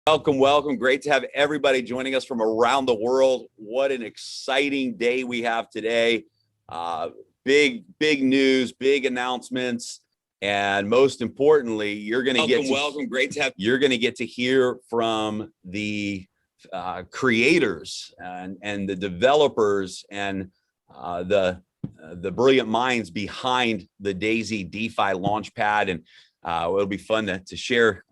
Welcome, welcome. Great to have everybody joining us from around the world. What an exciting day we have today. Big news, big announcements, and most importantly, you're going to get to hear from the creators and the developers and the brilliant minds behind the Daisy DeFi Launchpad. And it'll be fun to share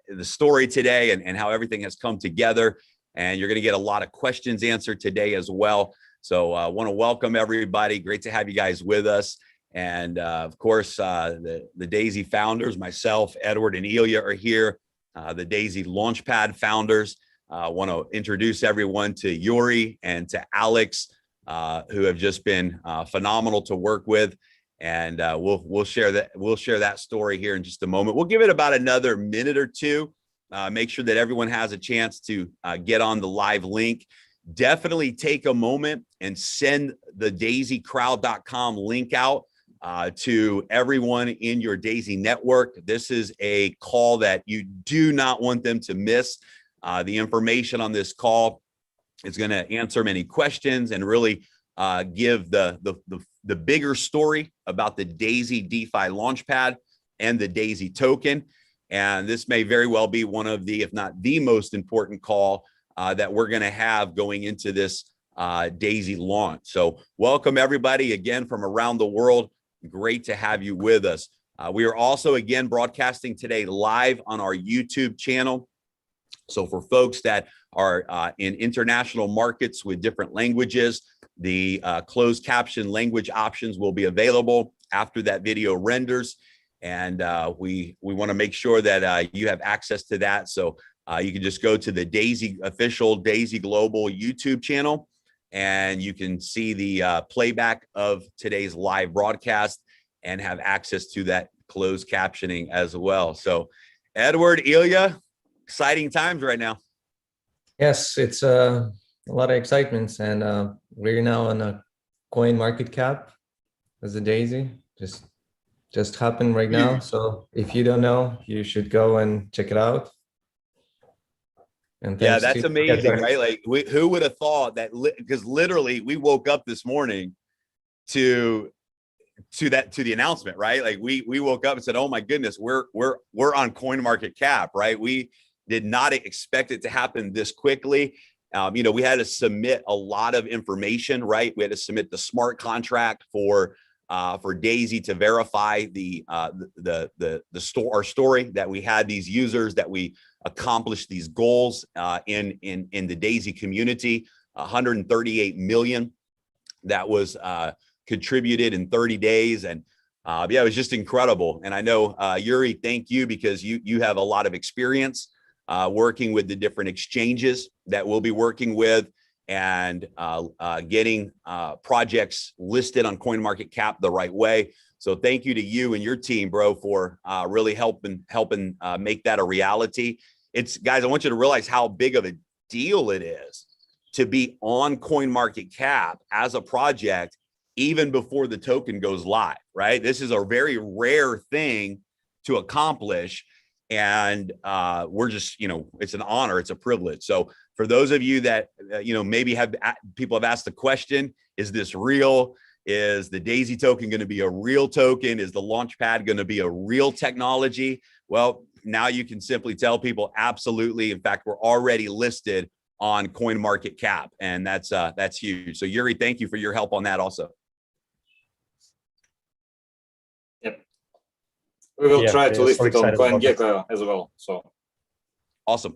the story today and how everything has come together. And you're going to get a lot of questions answered today as well. So I want to welcome everybody. Great to have you guys with us. And of course, the Daisy founders, myself, Edward, and Ilya are here. The Daisy Launchpad founders. I want to introduce everyone to Yuri and to Alex, who have just been phenomenal to work with. And we'll share that story here in just a moment. We'll give it about another minute or two. Make sure that everyone has a chance to get on the live link. Definitely take a moment and send the daisycrowd.com link out to everyone in your Daisy network. This is a call that you do not want them to miss. The information on this call is going to answer many questions and really give the bigger story about the Daisy DeFi Launchpad and the Daisy token. And this may very well be one of the, if not the most important call that we're going to have going into this Daisy launch. So welcome everybody again from around the world. Great to have you with us. We are also again broadcasting today live on our YouTube channel. So for folks that are in international markets with different languages, the closed caption language options will be available after that video renders. And we want to make sure that you have access to that. So you can just go to the Daisy official Daisy Global YouTube channel, and you can see the playback of today's live broadcast and have access to that closed captioning as well. So Edward, Ilya, exciting times right now. Yes, it's a lot of excitement, and we're now on a coin market cap as a Daisy. Just happened right now. So if you don't know, you should go and check it out. And yeah, that's amazing, right? Like, who would have thought that? Because literally, we woke up this morning to the announcement, right? Like we woke up and said, "Oh my goodness, we're on coin market cap," right? We did not expect it to happen this quickly. We had to submit a lot of information, right? We had to submit the smart contract for Daisy to verify our story that we had these users, that we accomplished these goals in the Daisy community. 138 million that was contributed in 30 days, and yeah, it was just incredible. And I know Yuri, thank you, because you have a lot of experience working with the different exchanges that we'll be working with, and getting projects listed on CoinMarketCap the right way. So thank you to you and your team, bro, for really helping make that a reality. Guys, I want you to realize how big of a deal it is to be on CoinMarketCap as a project even before the token goes live, right? This is a very rare thing to accomplish. And we're just, it's an honor, it's a privilege. So for those of you that, maybe people have asked the question, is this real? Is the Daisy token going to be a real token? Is the Launchpad going to be a real technology? Well, now you can simply tell people absolutely. In fact, we're already listed on CoinMarketCap, and that's huge. So Yuri, thank you for your help on that also. We will try to list it on CoinGecko as well. So awesome.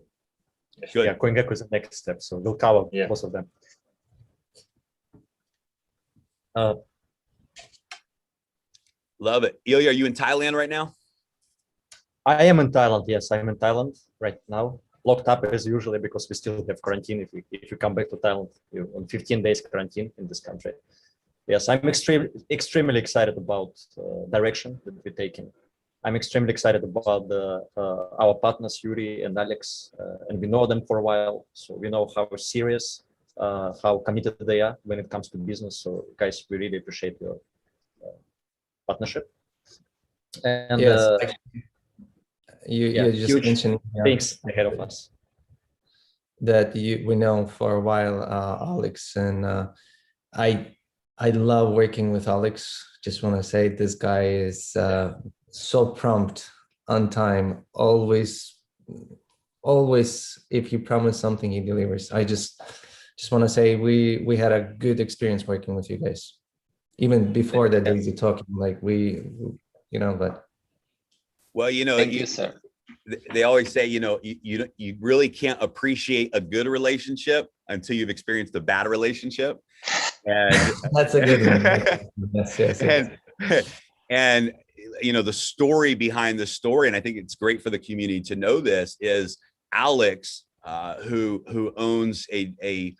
Good. Yeah, CoinGecko is the next step, so we'll cover most of them. Love it. Ilya, are you in Thailand right now? I am in Thailand. Yes, I'm in Thailand right now. Locked up as usually because we still have quarantine. If you come back to Thailand, you're on 15 days quarantine in this country. Yes, I'm extremely excited about direction that we're taking. I'm extremely excited about our partners, Yuri and Alex, and we know them for a while. So we know how serious, how committed they are when it comes to business. So guys, we really appreciate your partnership. And yes, you just huge mentioned things ahead of us. that we know for a while, Alex, and I love working with Alex. Just want to say this guy is so prompt, on time, always. If you promise something, he delivers. I just want to say we had a good experience working with you guys, even before the Daisy talking. Like but well, thank you, sir. They always say, you really can't appreciate a good relationship until you've experienced a bad relationship. And that's a good one. Yes. And the story behind the story, and I think it's great for the community to know this, is Alex, who owns a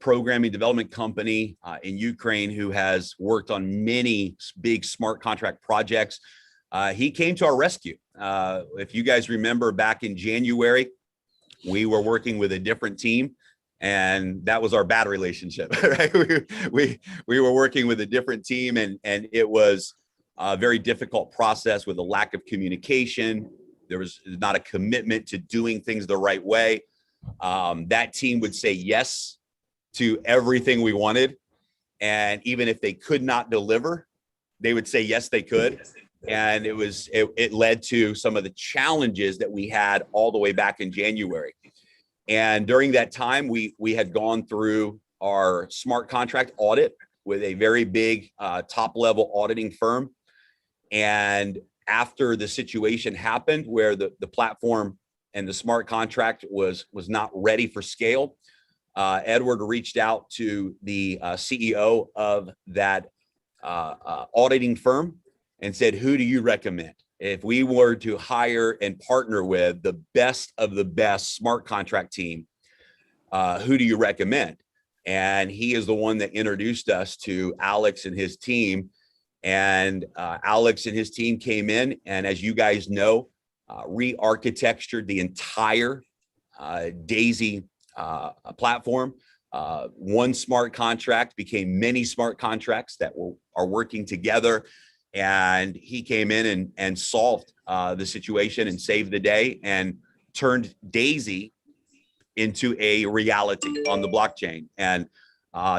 programming development company in Ukraine, who has worked on many big smart contract projects. He came to our rescue. If you guys remember, back in January, we were working with a different team, and that was our bad relationship, right? We were working with a different team, and it was a very difficult process with a lack of communication. There was not a commitment to doing things the right way. That team would say yes to everything we wanted, and even if they could not deliver, they would say yes, they could. And it led to some of the challenges that we had all the way back in January. And during that time, we had gone through our smart contract audit with a very big top level auditing firm. And after the situation happened where the platform and the smart contract was not ready for scale, Edward reached out to the CEO of that auditing firm and said, who do you recommend? If we were to hire and partner with the best of the best smart contract team, who do you recommend? And he is the one that introduced us to Alex and his team. And Alex and his team came in, and as you guys know, re-architectured the entire Daisy platform. One smart contract became many smart contracts that are working together. And he came in and solved the situation and saved the day and turned Daisy into a reality on the blockchain. And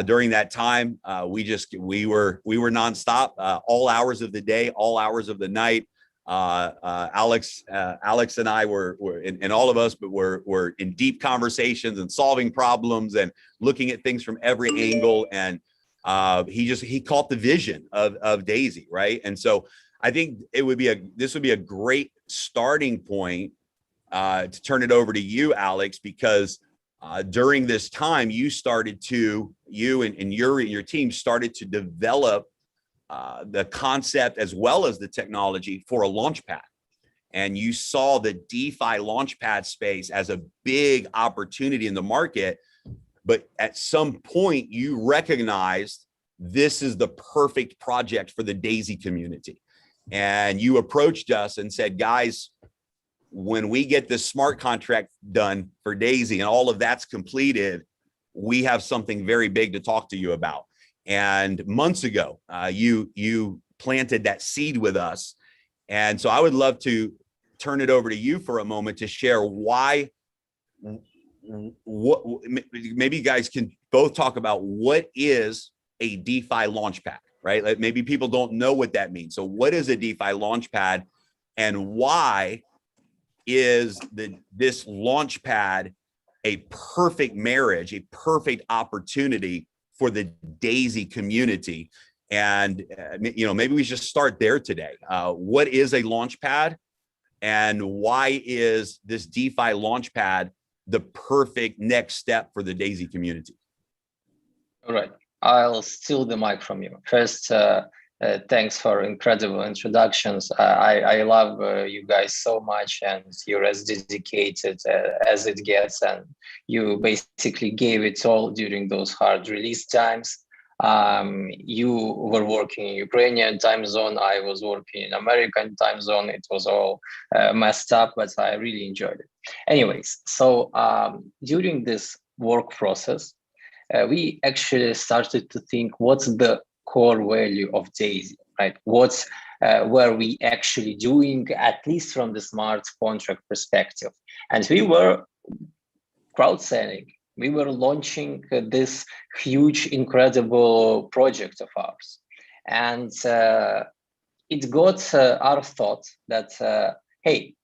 during that time, we were nonstop, all hours of the day, all hours of the night. Alex and I were and all of us, but were in deep conversations and solving problems and looking at things from every angle. And he caught the vision of Daisy, right? And so I think this would be a great starting point to turn it over to you, Alex, because during this time you and your team started to develop the concept as well as the technology for a launchpad. And you saw the DeFi launchpad space as a big opportunity in the market. But at some point you recognized this is the perfect project for the Daisy community. And you approached us and said, guys, when we get this smart contract done for Daisy and all of that's completed, we have something very big to talk to you about. And months ago, you planted that seed with us. And so I would love to turn it over to you for a moment to share maybe you guys can both talk about what is a DeFi launchpad, right? Like maybe people don't know what that means. So what is a DeFi launchpad, and why is this launchpad a perfect marriage, a perfect opportunity for the Daisy community? And maybe we should start there today. What is a launchpad, and why is this DeFi launchpad the perfect next step for the Daisy community? All right, I'll steal the mic from you. First, thanks for incredible introductions. I love you guys so much, and you're as dedicated as it gets, and you basically gave it all during those hard release times. You were working in Ukrainian time zone, I was working in American time zone. It was all messed up, but I really enjoyed it. Anyways, so during this work process, we actually started to think, what's the core value of Daisy, right? What's were we actually doing, at least from the smart contract perspective? And we were crowdfunding. We were launching this huge, incredible project of ours. And it got our thought that, hey,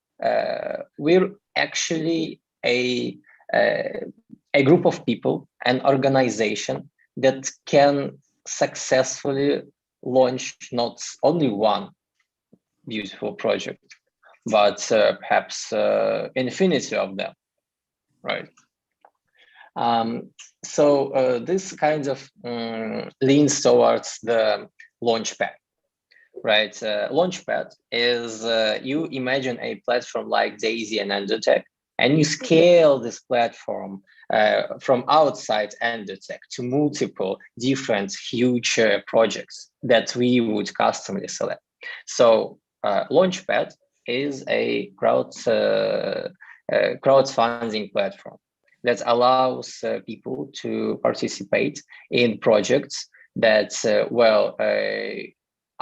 we're actually a group of people, an organization that can successfully launch not only one beautiful project, but perhaps infinity of them, right? So this kind of leans towards the Launchpad, right? Launchpad is, you imagine a platform like Daisy and Endotech, and you scale this platform from outside Endotech to multiple different huge projects that we would customly select. So Launchpad is a crowdfunding platform that allows people to participate in projects that,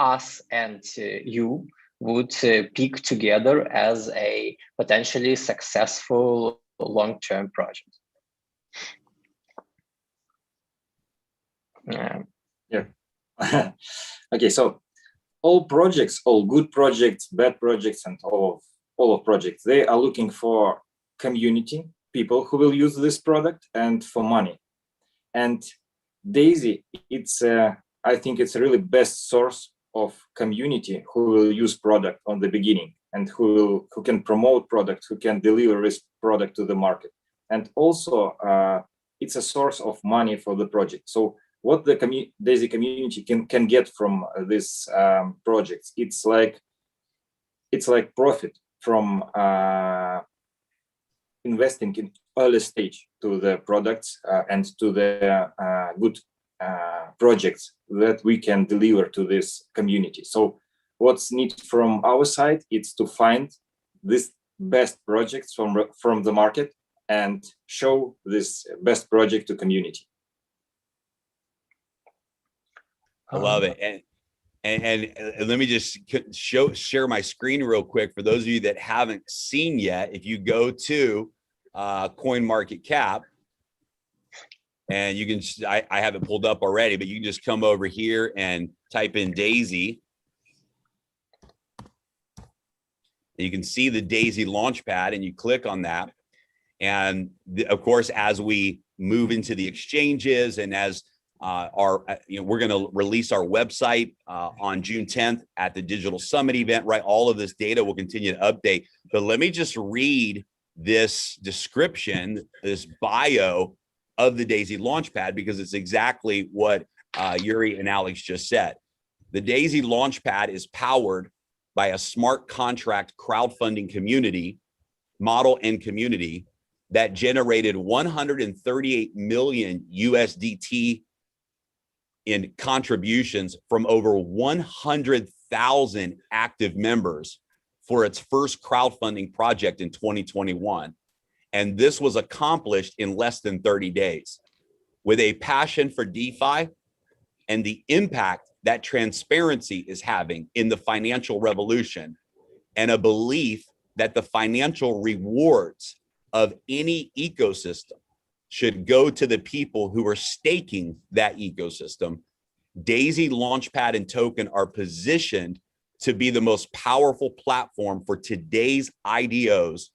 us and you would pick together as a potentially successful long-term project. Yeah. Okay, so all projects, all good projects, bad projects, and all of projects, they are looking for community, people who will use this product, and for money. And Daisy, it's I think it's a really best source of community who will use product on the beginning, and who can promote product, who can deliver this product to the market. And also it's a source of money for the project. So what the Daisy community can get from this projects, it's like profit from investing in early stage to the products and to the good projects that we can deliver to this community. So what's needed from our side is to find this best projects from the market and show this best project to community. I love it. And let me just share my screen real quick for those of you that haven't seen yet. If you go to CoinMarketCap, and you can, I have it pulled up already, but you can just come over here and type in Daisy. You can see the Daisy Launchpad, and you click on that. And of course, as we move into the exchanges, and as we're going to release our website on June 10th at the Digital Summit event, right? All of this data will continue to update. But let me just read this description, this bio of the Daisy Launchpad, because it's exactly what Yuri and Alex just said. The Daisy Launchpad is powered by a smart contract crowdfunding community model and community that generated 138 million USDT in contributions from over 100,000 active members for its first crowdfunding project in 2021. And this was accomplished in less than 30 days. With a passion for DeFi and the impact that transparency is having in the financial revolution, and a belief that the financial rewards of any ecosystem should go to the people who are staking that ecosystem, Daisy Launchpad and Token are positioned to be the most powerful platform for today's IDOs,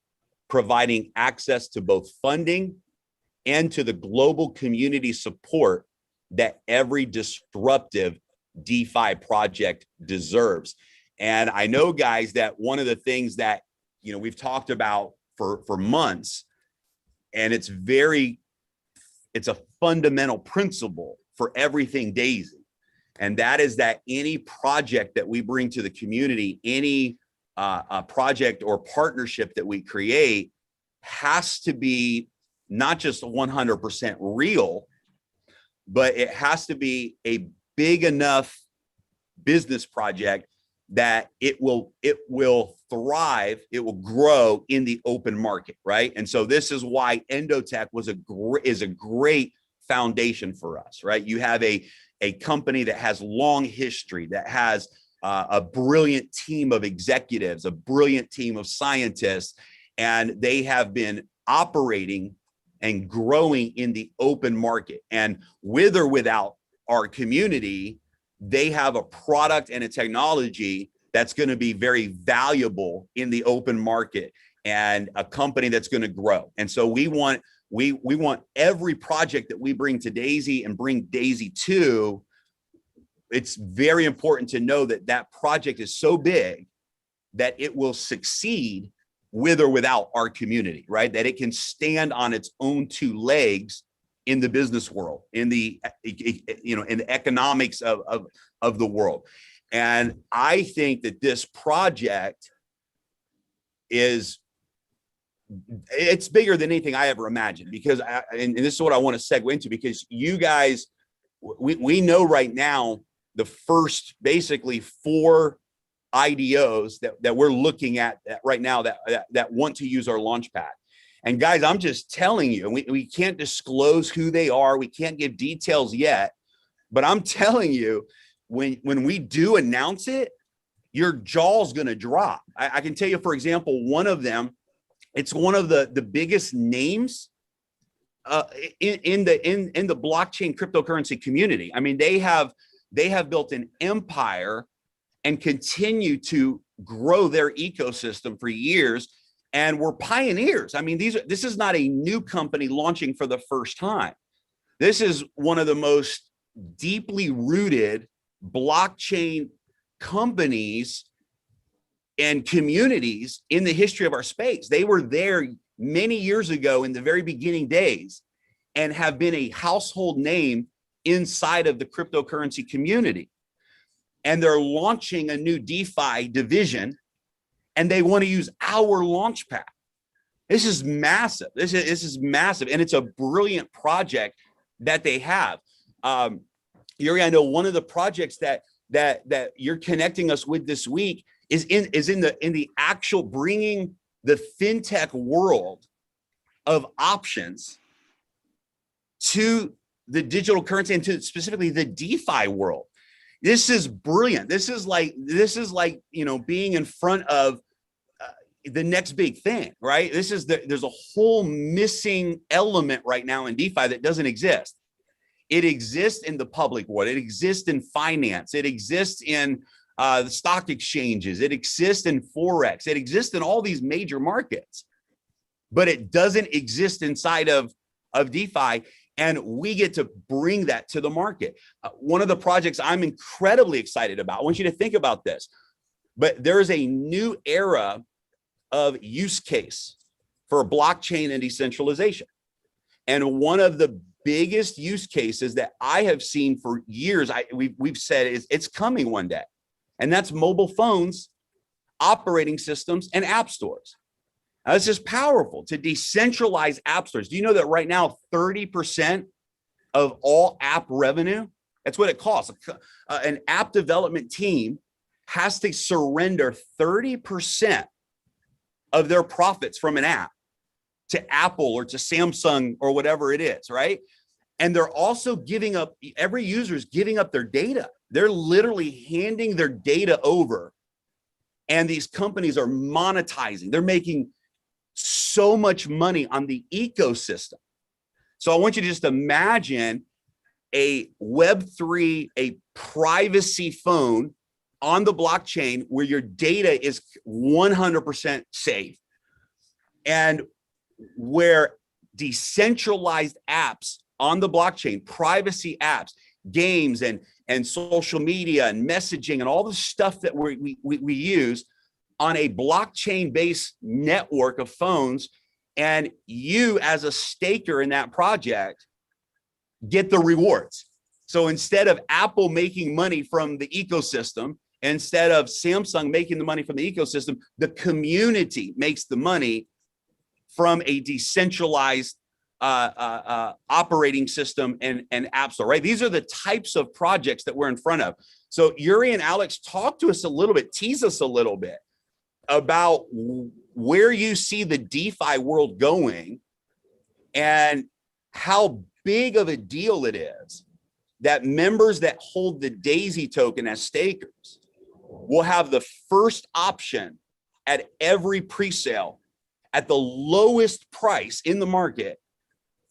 providing access to both funding and to the global community support that every disruptive DeFi project deserves. And I know, guys, that one of the things that we've talked about for months, and it's a fundamental principle for everything Daisy, and that is that any project that we bring to the community, any project or partnership that we create, has to be not just 100% real, but it has to be a big enough business project that it will thrive, it will grow in the open market, right? And so this is why Endotech is a great foundation for us, right? You have a company that has long history, that has a brilliant team of executives, a brilliant team of scientists, and they have been operating and growing in the open market. And with or without our community, they have a product and a technology that's going to be very valuable in the open market, and a company that's going to grow. And so we want every project that we bring to Daisy and bring Daisy to, it's very important to know that that project is so big that it will succeed with or without our community, right? That it can stand on its own two legs in the business world, in the, in the economics of the world. And I think that this project it's bigger than anything I ever imagined, because and this is what I want to segue into, because you guys, we know right now the first basically 4 IDOs that we're looking at right now that want to use our Launchpad. And guys, I'm just telling you, we can't disclose who they are. We can't give details yet, but I'm telling you, when we do announce it, your jaw's going to drop. I can tell you, for example, one of them, it's one of the biggest names in the blockchain cryptocurrency community. I mean, they have built an empire and continue to grow their ecosystem for years, and we're pioneers. I mean, this is not a new company launching for the first time. This is one of the most deeply rooted blockchain companies and communities in the history of our space. They were there many years ago in the very beginning days and have been a household name inside of the cryptocurrency community. And they're launching a new DeFi division, and they want to use our Launchpad. This is massive. This is massive, and it's a brilliant project that they have. Yuri, I know one of the projects that you're connecting us with this week is in the actual bringing the fintech world of options to the digital currency and to specifically the DeFi world. This is brilliant. This is like, being in front of the next big thing, right? There's a whole missing element right now in DeFi that doesn't exist. It exists in the public world. It exists in finance. It exists in the stock exchanges. It exists in Forex. It exists in all these major markets, but it doesn't exist inside of DeFi. And we get to bring that to the market. One of the projects I'm incredibly excited about, I want you to think about this, but there is a new era of use case for blockchain and decentralization. And one of the biggest use cases that I have seen for years, we've said is it's coming one day. And that's mobile phones, operating systems, and app stores. Now, this is powerful to decentralize app stores. Do you know that right now 30% of all app revenue, that's what it costs. An app development team has to surrender 30% of their profits from an app to Apple or to Samsung or whatever it is, right? And they're also giving up, every user is giving up their data. They're literally handing their data over, and these companies are monetizing. They're making so much money on the ecosystem. So I want you to just imagine a Web3, a privacy phone on the blockchain where your data is 100% safe, and where decentralized apps on the blockchain, privacy apps, games and social media and messaging and all the stuff that we use on a blockchain-based network of phones, and you as a staker in that project get the rewards. So instead of Apple making money from the ecosystem, instead of Samsung making the money from the ecosystem, the community makes the money from a decentralized operating system and app store, right? These are the types of projects that we're in front of. So Yuri and Alex, talk to us a little bit, tease us a little bit about where you see the DeFi world going and how big of a deal it is that members that hold the Daisy token as stakers will have the first option at every pre-sale at the lowest price in the market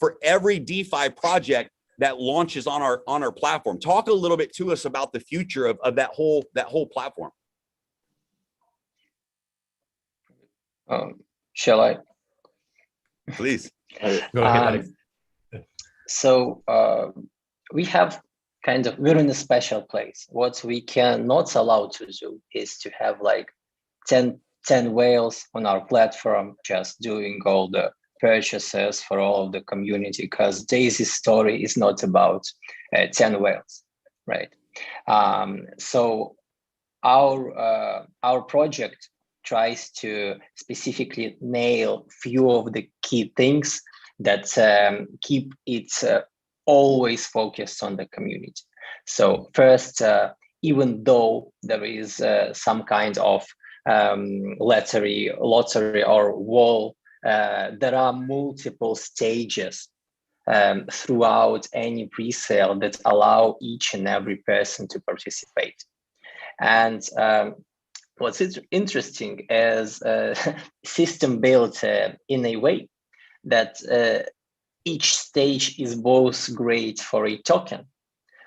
for every DeFi project that launches on our platform. Talk a little bit to us about the future of that whole platform. Shall I? Please. Go ahead, Alex. So we have we're in a special place. What we cannot allow to do is to have like 10 whales on our platform just doing all the purchases for all of the community, because Daisy's story is not about 10 whales, right? So our project tries to specifically nail few of the key things that keep it always focused on the community. So first, even though there is some kind of lottery or wall, there are multiple stages throughout any pre-sale that allow each and every person to participate. And what's interesting is system built in a way that each stage is both great for a token,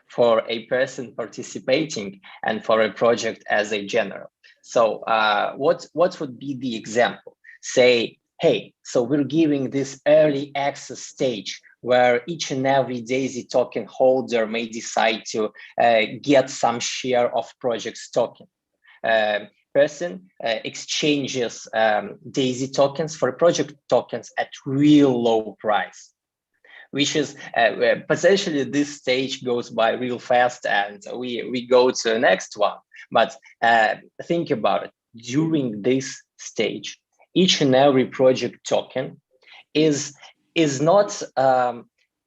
for a person participating, and for a project as a general. So what would be the example? Say, hey, so we're giving this early access stage where each and every Daisy token holder may decide to get some share of project's token. Person exchanges Daisy tokens for project tokens at real low price, which is potentially this stage goes by real fast and we go to the next one. But think about it, during this stage, each and every project token is not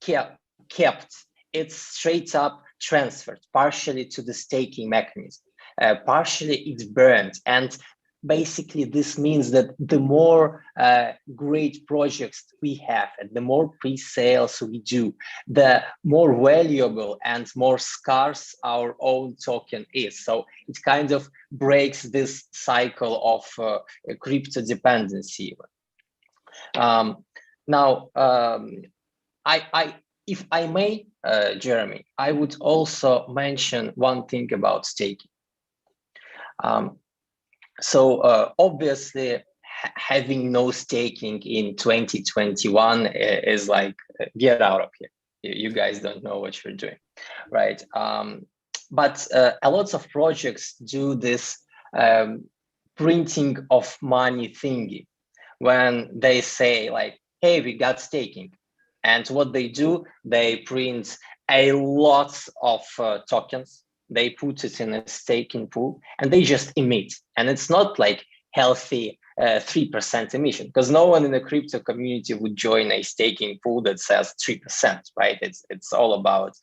kept, it's straight up transferred partially to the staking mechanism. Partially it's burned, and basically this means that the more great projects we have and the more pre-sales we do, the more valuable and more scarce our own token is. So it kind of breaks this cycle of crypto dependency. Now, if I may, Jeremy, I would also mention one thing about staking. So obviously having no staking in 2021 is like, get out of here. You guys don't know what you're doing, right? But a lot of projects do this printing of money thingy when they say like, hey, we got staking. And what they do, they print a lot of tokens. They put it in a staking pool and they just emit. And it's not like healthy 3% emission, because no one in the crypto community would join a staking pool that says 3%, right? It's all about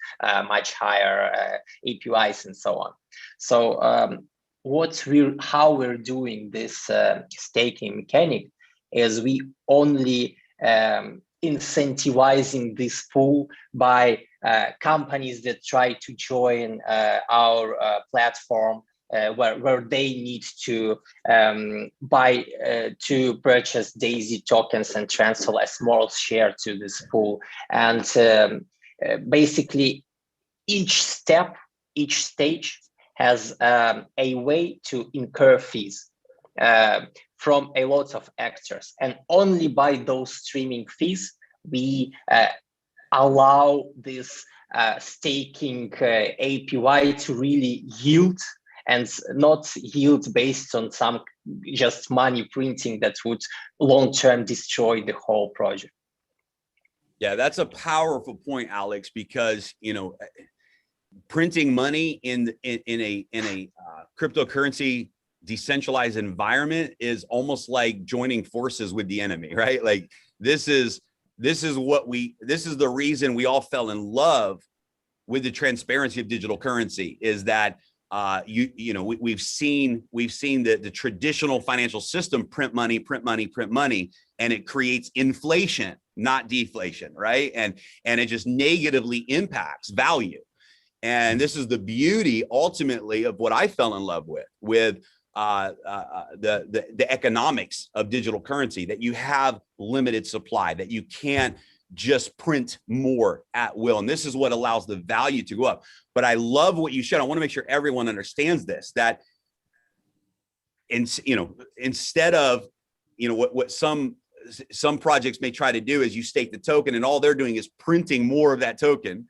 much higher APIs and so on. So how we're doing this staking mechanic is we only incentivizing this pool by companies that try to join our platform, where they need to purchase Daisy tokens and transfer a small share to this pool. And basically each stage has a way to incur fees from a lot of actors, and only by those streaming fees we allow this staking API to really yield, and not yield based on some just money printing that would long-term destroy the whole project. Yeah, that's a powerful point, Alex, because printing money in a cryptocurrency decentralized environment is almost like joining forces with the enemy, right? Like this is the reason we all fell in love with the transparency of digital currency, is that we've seen the traditional financial system print money, and it creates inflation, not deflation, right? And it just negatively impacts value. And this is the beauty ultimately of what I fell in love with the economics of digital currency, that you have limited supply, that you can't just print more at will. And this is what allows the value to go up. But I love what you showed. I want to make sure everyone understands this, that instead of, what some projects may try to do is you stake the token and all they're doing is printing more of that token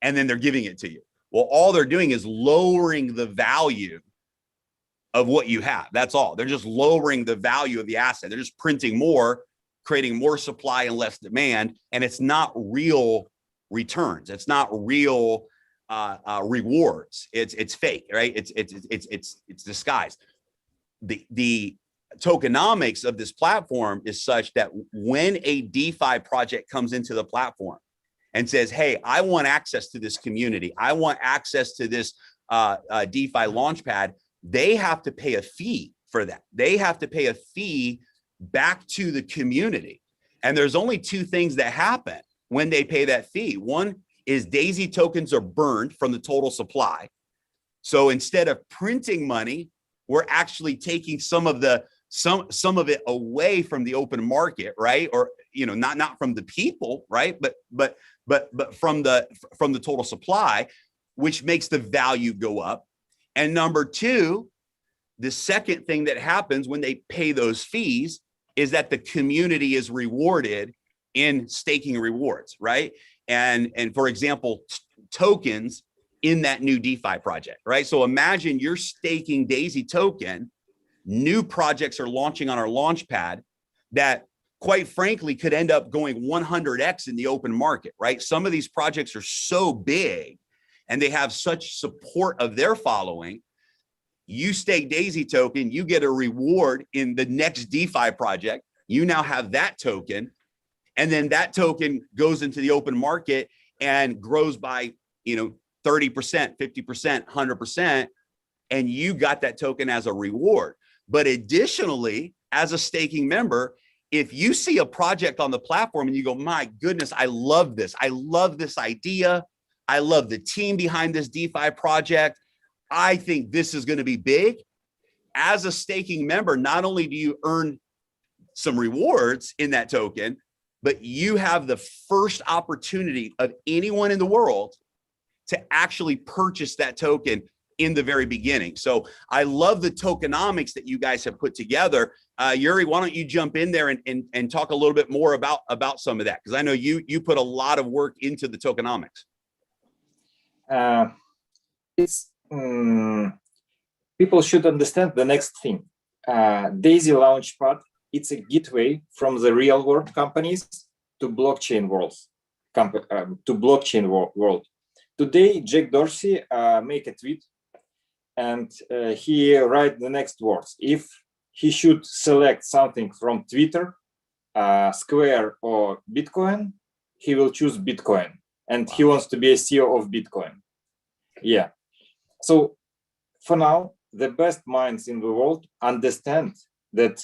and then they're giving it to you. Well, all they're doing is lowering the value of what you have. That's all. They're just lowering the value of the asset. They're just printing more, creating more supply and less demand. And it's not real returns. It's not real rewards. It's fake, right? It's disguised. The tokenomics of this platform is such that when a DeFi project comes into the platform and says, hey, I want access to this community, I want access to this DeFi Launchpad, they have to pay a fee for that. They have to pay a fee back to the community. And there's only two things that happen when they pay that fee. One is Daisy tokens are burned from the total supply. So instead of printing money, we're actually taking some of it away from the open market, right? Or not from the people, right? But from the total supply, which makes the value go up. And number two, the second thing that happens when they pay those fees is that the community is rewarded in staking rewards, right? And for example, tokens in that new DeFi project, right? So imagine you're staking Daisy token, new projects are launching on our Launchpad that quite frankly could end up going 100x in the open market, right? Some of these projects are so big and they have such support of their following. You stake Daisy token, you get a reward in the next DeFi project. You now have that token, and then that token goes into the open market and grows by 30%, 50%, 100%, and you got that token as a reward. But additionally, as a staking member, if you see a project on the platform and you go, my goodness, I love this. I love this idea. I love the team behind this DeFi project. I think this is going to be big. As a staking member, not only do you earn some rewards in that token, but you have the first opportunity of anyone in the world to actually purchase that token in the very beginning. So I love the tokenomics that you guys have put together. Yuri, why don't you jump in there and talk a little bit more about some of that? Because I know you put a lot of work into the tokenomics. People should understand the next thing. Daisy Launchpad, it's a gateway from the real world companies to blockchain world. Today, Jack Dorsey make a tweet and he write the next words. If he should select something from Twitter, Square or Bitcoin, he will choose Bitcoin. And he wants to be a CEO of Bitcoin. Yeah. So for now, the best minds in the world understand that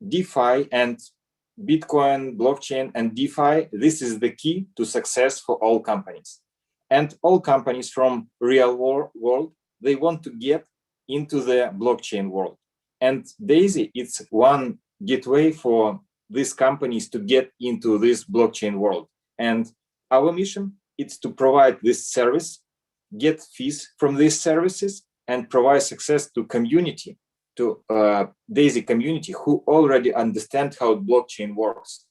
DeFi and Bitcoin, blockchain, and DeFi, this is the key to success for all companies. And all companies from real world, they want to get into the blockchain world. And Daisy, it's one gateway for these companies to get into this blockchain world. And our mission is to provide this service, get fees from these services, and provide success to community, to Daisy community who already understand how blockchain works.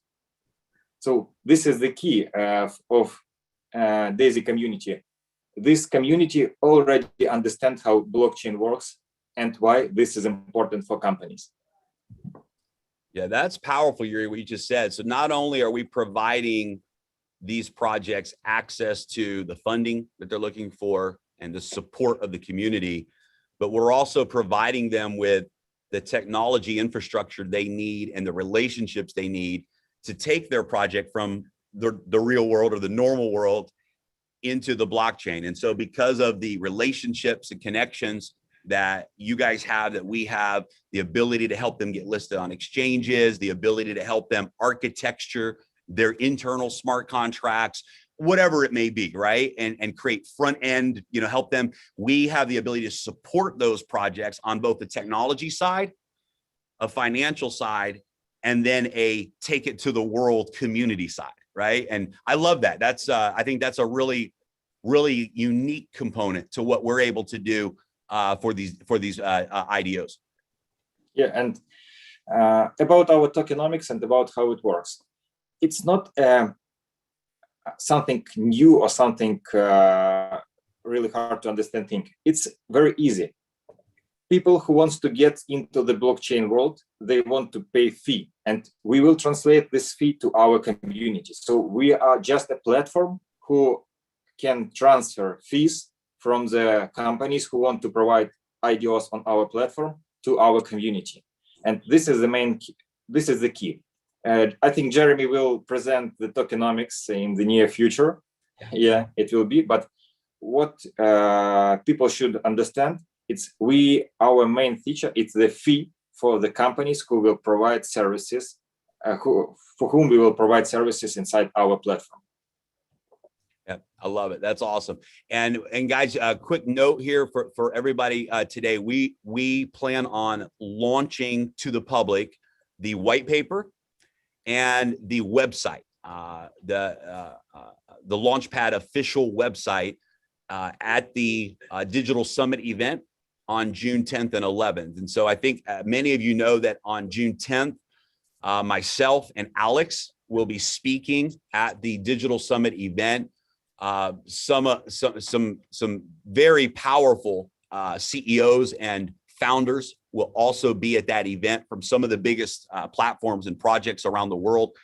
So this is the key of Daisy community. This community already understands how blockchain works and why this is important for companies. Yeah, that's powerful, Yuri, what you just said. So not only are we providing these projects access to the funding that they're looking for and the support of the community, but we're also providing them with the technology infrastructure they need and the relationships they need to take their project from the real world or the normal world into the blockchain. And so because of the relationships and connections that you guys have, that we have, the ability to help them get listed on exchanges, the ability to help them architecture their internal smart contracts, whatever it may be, right? And create front end, help them. We have the ability to support those projects on both the technology side, a financial side, and then a take it to the world community side, right? And I love that. That's I think that's a really unique component to what we're able to do for these IDOs. Yeah, and about our tokenomics and about how it works. It's not something new or something really hard to understand thing. It's very easy. People who wants to get into the blockchain world, they want to pay fee, and we will translate this fee to our community. So we are just a platform who can transfer fees from the companies who want to provide IDOs on our platform to our community. And this is the main key. This is the key. I think Jeremy will present the tokenomics in the near future. Yeah, it will be. But what people should understand, it's our main feature. It's the fee for the companies who will provide services, for whom we will provide services inside our platform. Yeah, I love it. That's awesome. And guys, a quick note here for everybody today. We plan on launching to the public the white paper and the website, the Launchpad official website at the Digital Summit event on June 10th and 11th. And so I think many of you know that on June 10th, myself and Alex will be speaking at the Digital Summit event. Some very powerful CEOs and founders will also be at that event from some of the biggest platforms and projects around the world.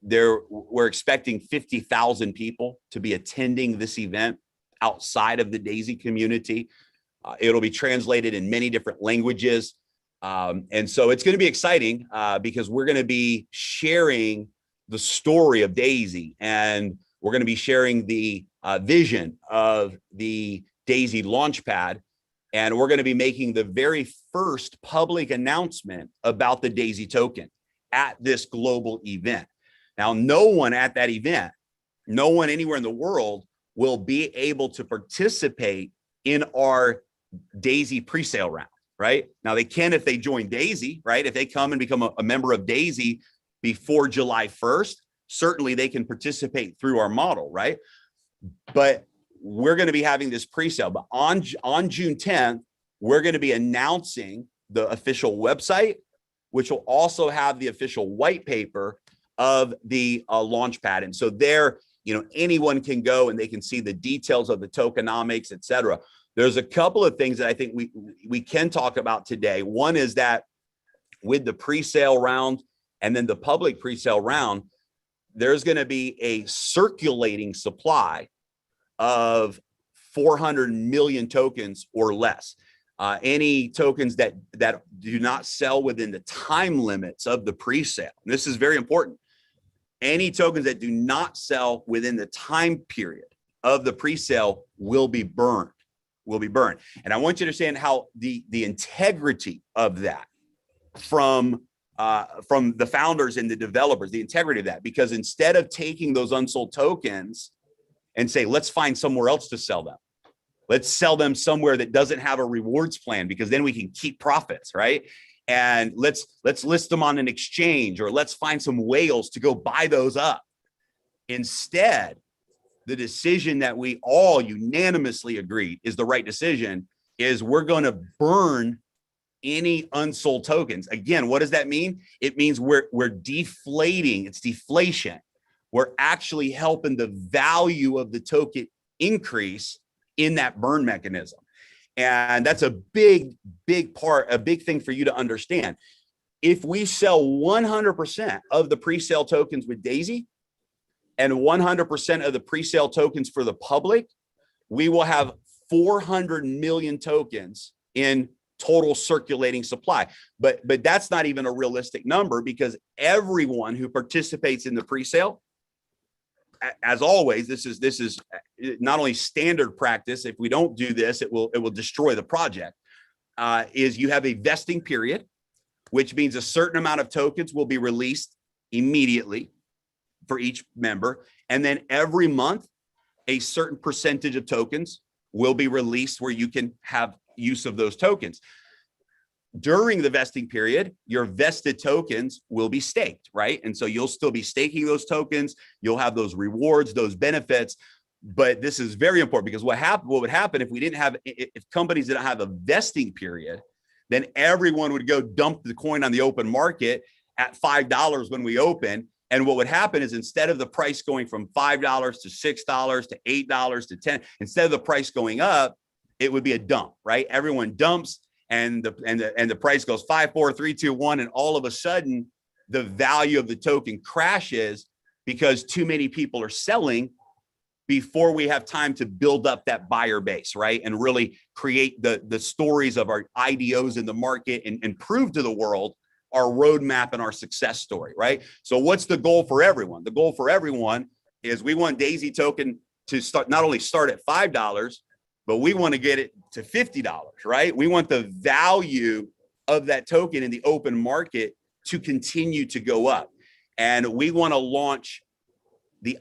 We're expecting 50,000 people to be attending this event outside of the DAISY community. It'll be translated in many different languages. And so it's going to be exciting because we're going to be sharing the story of DAISY, and we're going to be sharing the vision of the DAISY Launchpad, and we're going to be making the very first public announcement about the DAISY token at this global event. Now, no one at that event, no one anywhere in the world will be able to participate in our DAISY presale round, right? Now, they can if they join DAISY, right? If they come and become a member of DAISY before July 1st, certainly they can participate through our model, right? But we're going to be having this pre-sale. But on June 10th, we're going to be announcing the official website, which will also have the official white paper of the Launchpad. And so there, anyone can go and they can see the details of the tokenomics, et cetera. There's a couple of things that I think we can talk about today. One is that with the pre-sale round and then the public pre-sale round, there's going to be a circulating supply of 400 million tokens or less. Any tokens that do not sell within the time limits of the pre-sale. And this is very important. Any tokens that do not sell within the time period of the pre-sale will be burned. And I want you to understand how the integrity of that from the founders and the developers, the integrity of that, because instead of taking those unsold tokens and say, let's find somewhere else to sell them, let's sell them somewhere that doesn't have a rewards plan, because then we can keep profits, right? And let's list them on an exchange, or let's find some whales to go buy those up. Instead, the decision that we all unanimously agreed is the right decision is we're going to burn any unsold tokens. Again, what does that mean? It means we're deflating. It's deflation. We're actually helping the value of the token increase in that burn mechanism. And that's a big part, a big thing for you to understand. If we sell 100% of the pre-sale tokens with DAISY and 100% of the pre-sale tokens for the public, we will have 400 million tokens in total circulating supply. But that's not even a realistic number, because everyone who participates in the pre-sale, as always, this is not only standard practice. If we don't do this, it will destroy the project. Is you have a vesting period, which means a certain amount of tokens will be released immediately for each member, and then every month a certain percentage of tokens will be released where you can have use of those tokens. during the vesting period, your vested tokens will be staked, right? And so you'll still be staking those tokens. You'll have those rewards, those benefits. But this is very important because what would happen if we didn't have, if companies didn't have a vesting period, then everyone would go dump the coin on the open market at $5 when we open. And what would happen is instead of the price going from $5 to $6 to $8 to 10, instead of the price going up, it would be a dump, right? Everyone dumps and the price goes 5, 4, 3, 2, 1, and all of a sudden the value of the token crashes because too many people are selling before we have time to build up that buyer base, right? And really create the stories of our IDOs in the market and prove to the world our roadmap and our success story, right? So what's the goal for everyone? The goal for everyone is we want Daisy token to start, not only start at $5, but we want to get it to $50, right? We want the value of that token in the open market to continue to go up. And we want to launch the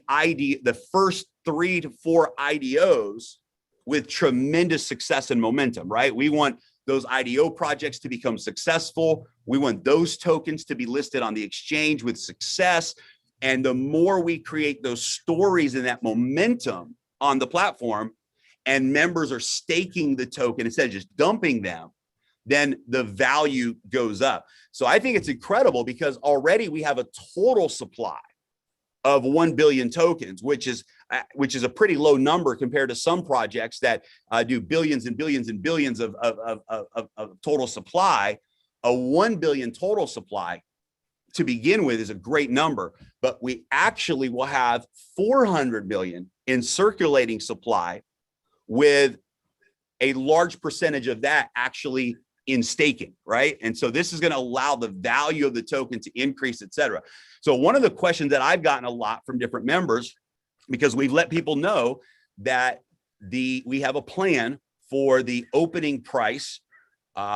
first 3 to 4 IDOs with tremendous success and momentum, right? We want those IDO projects to become successful. We want those tokens to be listed on the exchange with success. And the more we create those stories and that momentum on the platform, and members are staking the token instead of just dumping them, then the value goes up. So I think it's incredible because already we have a total supply of 1 billion tokens, which is a pretty low number compared to some projects that do billions and billions and billions of total supply. A 1 billion total supply to begin with is a great number, but we actually will have 400 million in circulating supply, with a large percentage of that actually in staking, right? And so this is going to allow the value of the token to increase, et cetera. So one of the questions that I've gotten a lot from different members, because we've let people know that we have a plan for the opening price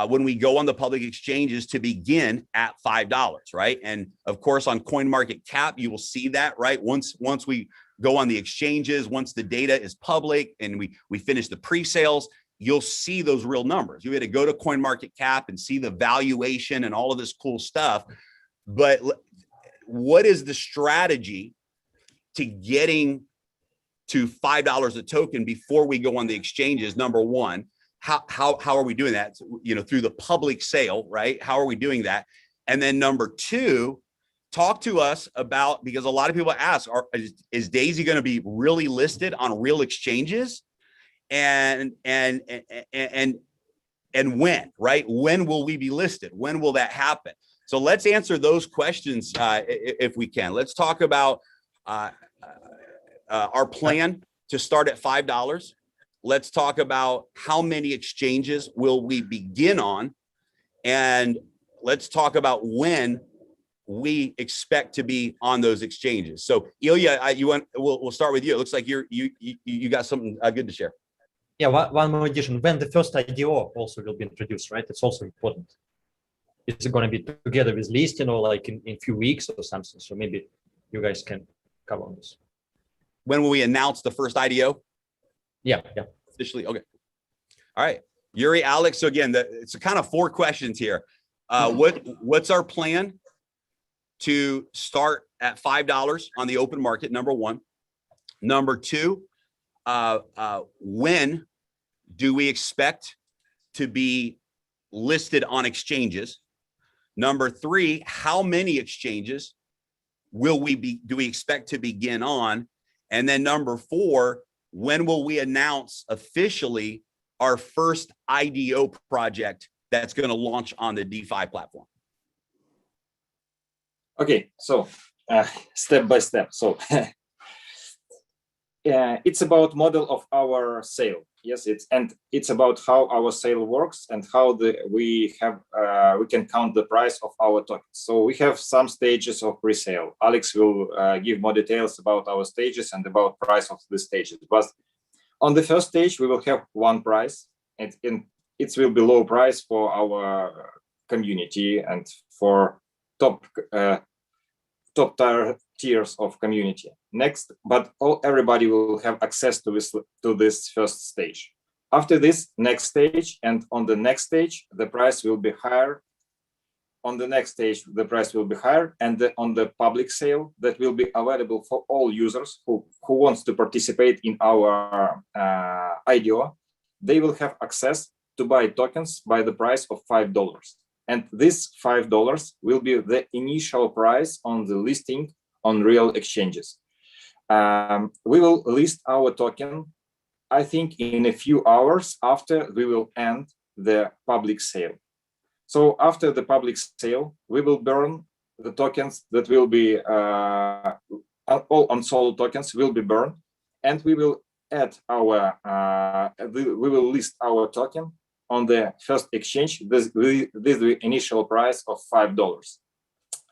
when we go on the public exchanges to begin at $5, right? And of course, on CoinMarketCap, you will see that, right? Once we go on the exchanges, once the data is public and we finish the pre-sales, you'll see those real numbers. You had to go to CoinMarketCap and see the valuation and all of this cool stuff. But what is the strategy to getting to $5 a token before we go on the exchanges? Number one, how are we doing that? You know, through the public sale, right? How are we doing that? And then number two, talk to us about, because a lot of people ask, is Daisy going to be really listed on real exchanges? And when, right? When will we be listed? When will that happen? So let's answer those questions if we can. Let's talk about our plan to start at $5. Let's talk about how many exchanges will we begin on, and let's talk about when we expect to be on those exchanges. So Ilya, we'll start with you. It looks like you got something good to share. Yeah, one more addition. When the first IDO also will be introduced, right? It's also important. It's going to be together with listing or like in a few weeks or something. So maybe you guys can cover on this. When will we announce the first IDO? Yeah. Officially, okay. All right, Yuri, Alex. So again, it's kind of 4 questions here. What's our plan to start at $5 on the open market? Number one. Number two, when do we expect to be listed on exchanges? Number three, how many exchanges do we expect to begin on? And then number four, when will we announce officially our first IDO project that's going to launch on the DeFi platform? Okay, so step by step. So it's about model of our sale. Yes, it's about how our sale works and how we can count the price of our tokens. So we have some stages of pre-sale. Alex will give more details about our stages and about price of the stages. But on the first stage, we will have one price, and it will be low price for our community and for top tiers of community. Next, but everybody will have access to this first stage. After this, next stage, and on the next stage, the price will be higher. On the next stage, the price will be higher, and on the public sale that will be available for all users who wants to participate in our IDO, they will have access to buy tokens by the price of $5. And this $5 will be the initial price on the listing on real exchanges. We will list our token, I think, in a few hours after we will end the public sale. So after the public sale, we will burn the tokens that will be all unsold tokens will be burned, and we will add our we will list our token on the first exchange. This is the initial price of $5.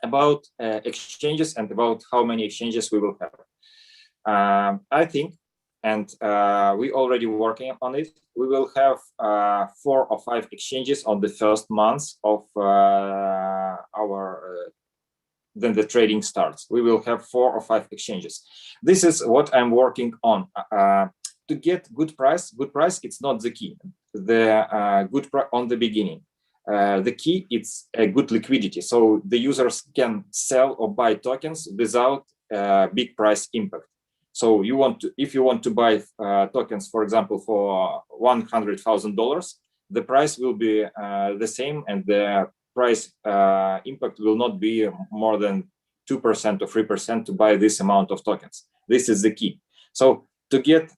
About exchanges and about how many exchanges we will have, I think, and we already working on it. We will have 4 or 5 exchanges on the first months of then the trading starts. We will have 4 or 5 exchanges. This is what I'm working on. To get good price, it's not the key. The good price on the beginning. The key it's a good liquidity, so the users can sell or buy tokens without big price impact. So if you want to buy tokens, for example, for $100,000, the price will be the same, and the price impact will not be more than 2% or 3% to buy this amount of tokens. This is the key. So to get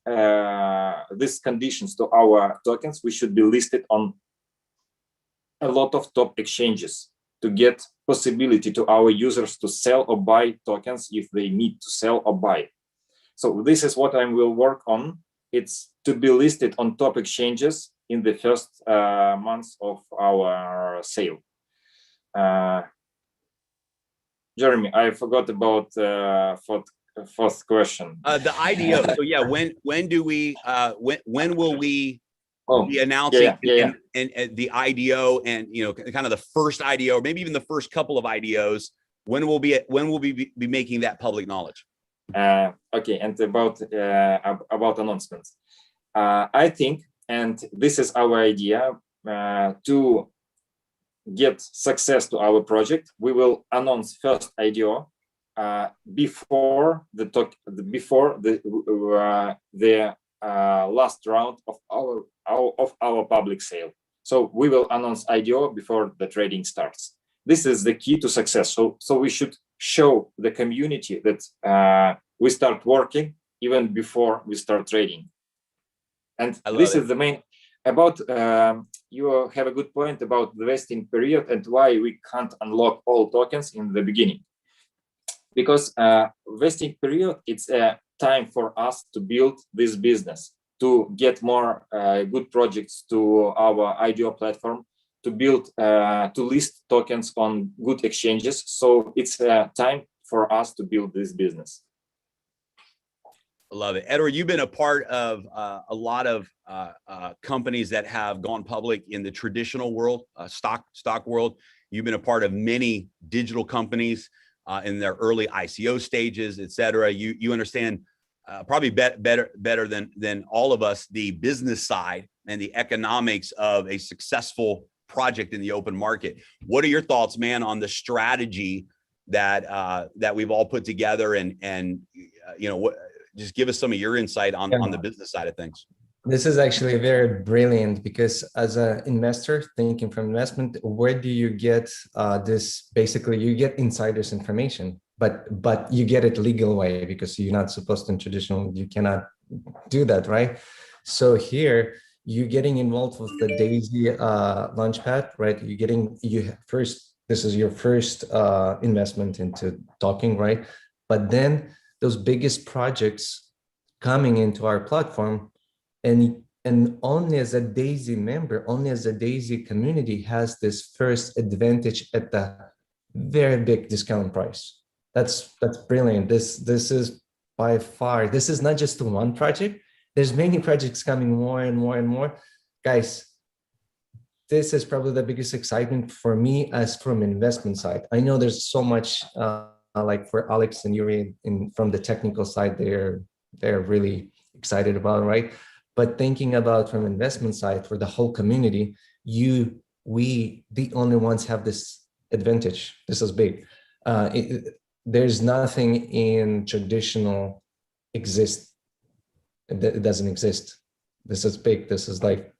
these conditions to our tokens, we should be listed on a lot of top exchanges to get possibility to our users to sell or buy tokens if they need to sell or buy. So this is what I will work on. It's to be listed on top exchanges in the first months of our sale. Jeremy, I forgot about fourth question. The IDO. So yeah, when do we when will we be announcing and the IDO, and kind of the first IDO, or maybe even the first couple of IDOs? When will we be making that public knowledge? Okay, and about announcements, I think, and this is our idea, to get success to our project, we will announce first IDO before the last round of our public sale. So we will announce IDO before the trading starts. This is the key to success. So we should show the community that we start working even before we start trading. And this is the main about you have a good point about the vesting period and why we can't unlock all tokens in the beginning. Because vesting period, it's a time for us to build this business, to get more good projects to our IDO platform, to build, to list tokens on good exchanges. So it's time for us to build this business. I love it. Edward, you've been a part of a lot of companies that have gone public in the traditional world, stock world. You've been a part of many digital companies in their early ICO stages, et cetera. You understand probably better than all of us the business side and the economics of a successful project in the open market. What are your thoughts, man, on the strategy that we've all put together, and just give us some of your insight on the business side of things. This is actually very brilliant, because as an investor thinking from investment, where do you get this? Basically, you get insiders information, but you get it legal way, because you're not supposed to in traditional, you cannot do that, right? So here you're getting involved with the Daisy Launchpad, right? This is your first investment into talking, right? But then those biggest projects coming into our platform, and only as a Daisy member, only as a Daisy community has this first advantage at the very big discount price. That's brilliant. This is by far, this is not just one project. There's many projects coming more and more and more. Guys, this is probably the biggest excitement for me as from investment side. I know there's so much like for Alex and Yuri from the technical side, they're really excited about, right? But thinking about from investment side for the whole community, we the only ones have this advantage. This is big. There's nothing in traditional exist. It doesn't exist. This is big. This is like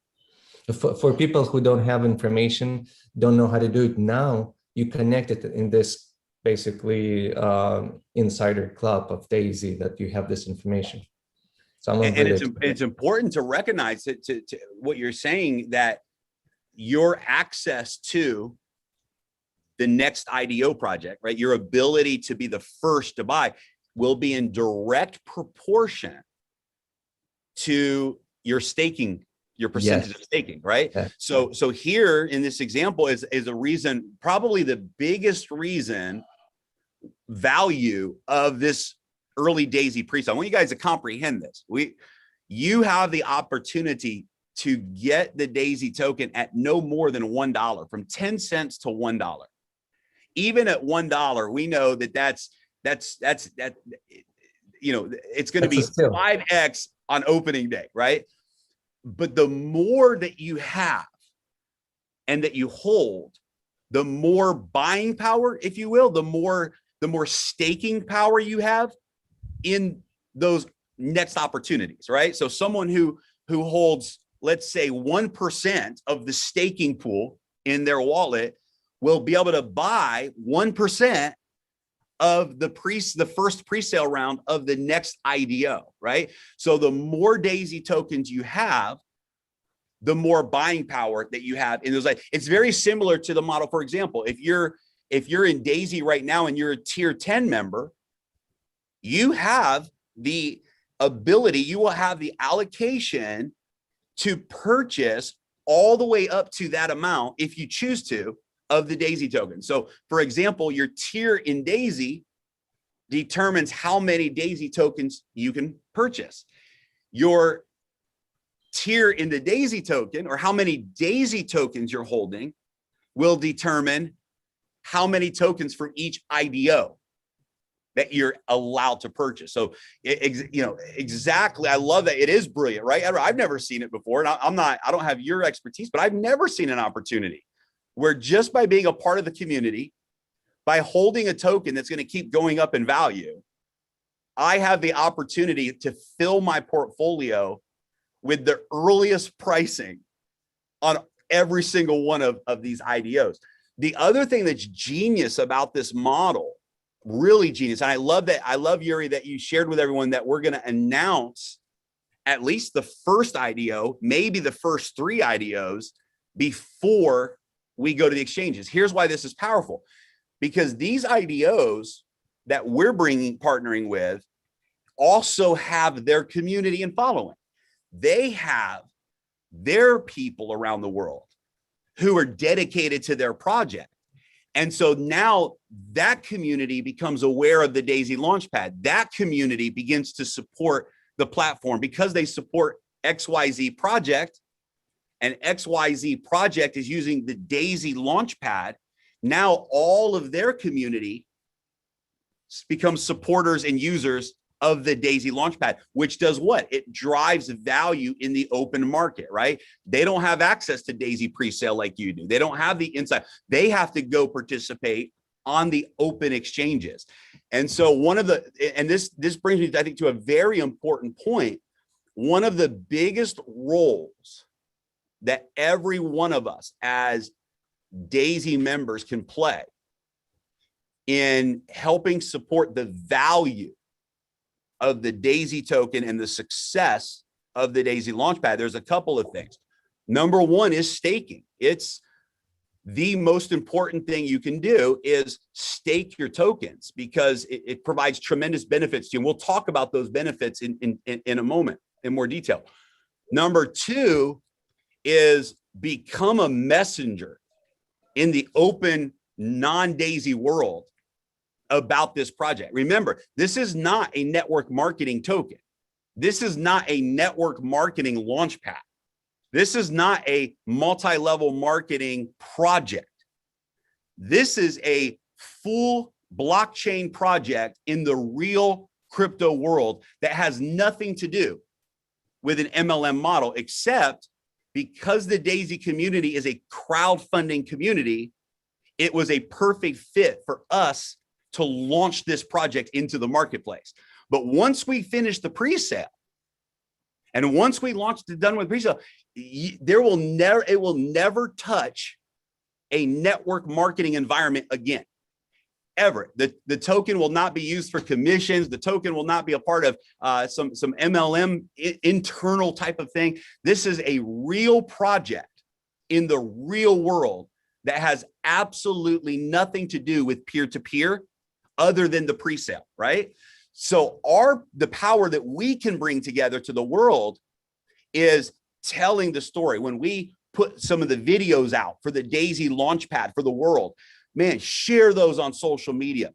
for people who don't have information, don't know how to do it now, you connect it in this basically insider club of Daisy that you have this information. So and it's important to recognize that to what you're saying, that your access to the next IDO project, right? Your ability to be the first to buy will be in direct proportion to your staking, your percentage of staking, right? Yeah. So here in this example is a reason, probably the biggest reason value of this early Daisy pre-sale. I want you guys to comprehend this. You have the opportunity to get the Daisy token at no more than $1, from 10 cents to $1. Even at $1, we know that you know, it's going to be 5x on opening day, right? But the more that you have and that you hold, the more buying power, if you will, the more staking power you have in those next opportunities, right? So someone who holds, let's say, 1% of the staking pool in their wallet will be able to buy 1% of the first pre-sale round of the next IDO, right? So the more Daisy tokens you have, the more buying power that you have in those. It's very similar to the model. For example, if you're in Daisy right now and you're a tier 10 member, you have the ability, you will have the allocation to purchase all the way up to that amount, if you choose to, of the Daisy token. So for example, your tier in Daisy determines how many Daisy tokens you can purchase. Your tier in the Daisy token, or how many Daisy tokens you're holding, will determine how many tokens from each IDO that you're allowed to purchase. So, you know, exactly. I love that. It is brilliant, right? I've never seen it before, and I don't have your expertise, but I've never seen an opportunity where just by being a part of the community, by holding a token that's going to keep going up in value, I have the opportunity to fill my portfolio with the earliest pricing on every single one of these IDOs. The other thing that's genius about this model, really genius, and I love, Yuri, that you shared with everyone that we're going to announce at least the first IDO, maybe the first 3 IDOs before we go to the exchanges. Here's why this is powerful. Because these IDOs that we're partnering with also have their community and following. They have their people around the world who are dedicated to their project. And so now that community becomes aware of the Daisy Launchpad. That community begins to support the platform because they support XYZ project, and XYZ project is using the Daisy Launchpad. Now all of their community becomes supporters and users of the Daisy Launchpad, which does what? It drives value in the open market, right? They don't have access to Daisy pre-sale like you do. They don't have the insight. They have to go participate on the open exchanges. And so this brings me, I think, to a very important point. One of the biggest roles that every one of us as Daisy members can play in helping support the value of the Daisy token and the success of the Daisy Launchpad, there's a couple of things. Number one is staking. It's the most important thing you can do is stake your tokens, because it provides tremendous benefits to you. And we'll talk about those benefits in a moment in more detail. Number two is become a messenger in the open non-Daisy world about this project. Remember, this is not a network marketing token. This is not a network marketing launchpad. This is not a multi-level marketing project. This is a full blockchain project in the real crypto world that has nothing to do with an MLM model, except because the Daisy community is a crowdfunding community, it was a perfect fit for us to launch this project into the marketplace. But once we finish the pre-sale, and once we launch it, done with pre-sale, it will never touch a network marketing environment again, ever. The token will not be used for commissions. The token will not be a part of some MLM internal type of thing. This is a real project in the real world that has absolutely nothing to do with peer-to-peer other than the pre-sale, right? So the power that we can bring together to the world is telling the story. When we put some of the videos out for the Daisy Launchpad for the world, man, share those on social media.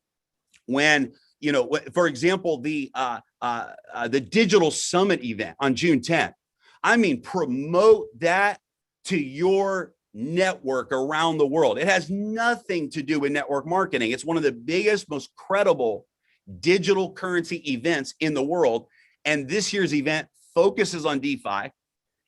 When, you know, for example, the digital summit event on June 10th, I mean, promote that to your network around the world. It has nothing to do with network marketing. It's one of the biggest, most credible digital currency events in the world. And this year's event focuses on DeFi,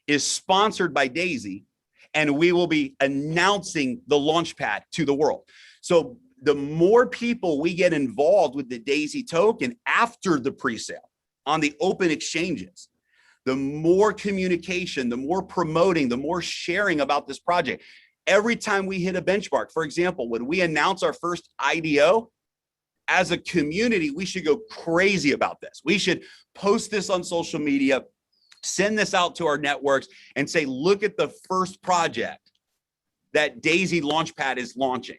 is sponsored by Daisy, and we will be announcing the Launchpad to the world. So the more people we get involved with the Daisy token after the pre-sale on the open exchanges, the more communication, the more promoting, the more sharing about this project. Every time we hit a benchmark, for example, when we announce our first IDO, as a community, we should go crazy about this. We should post this on social media, send this out to our networks and say, look at the first project that Daisy Launchpad is launching.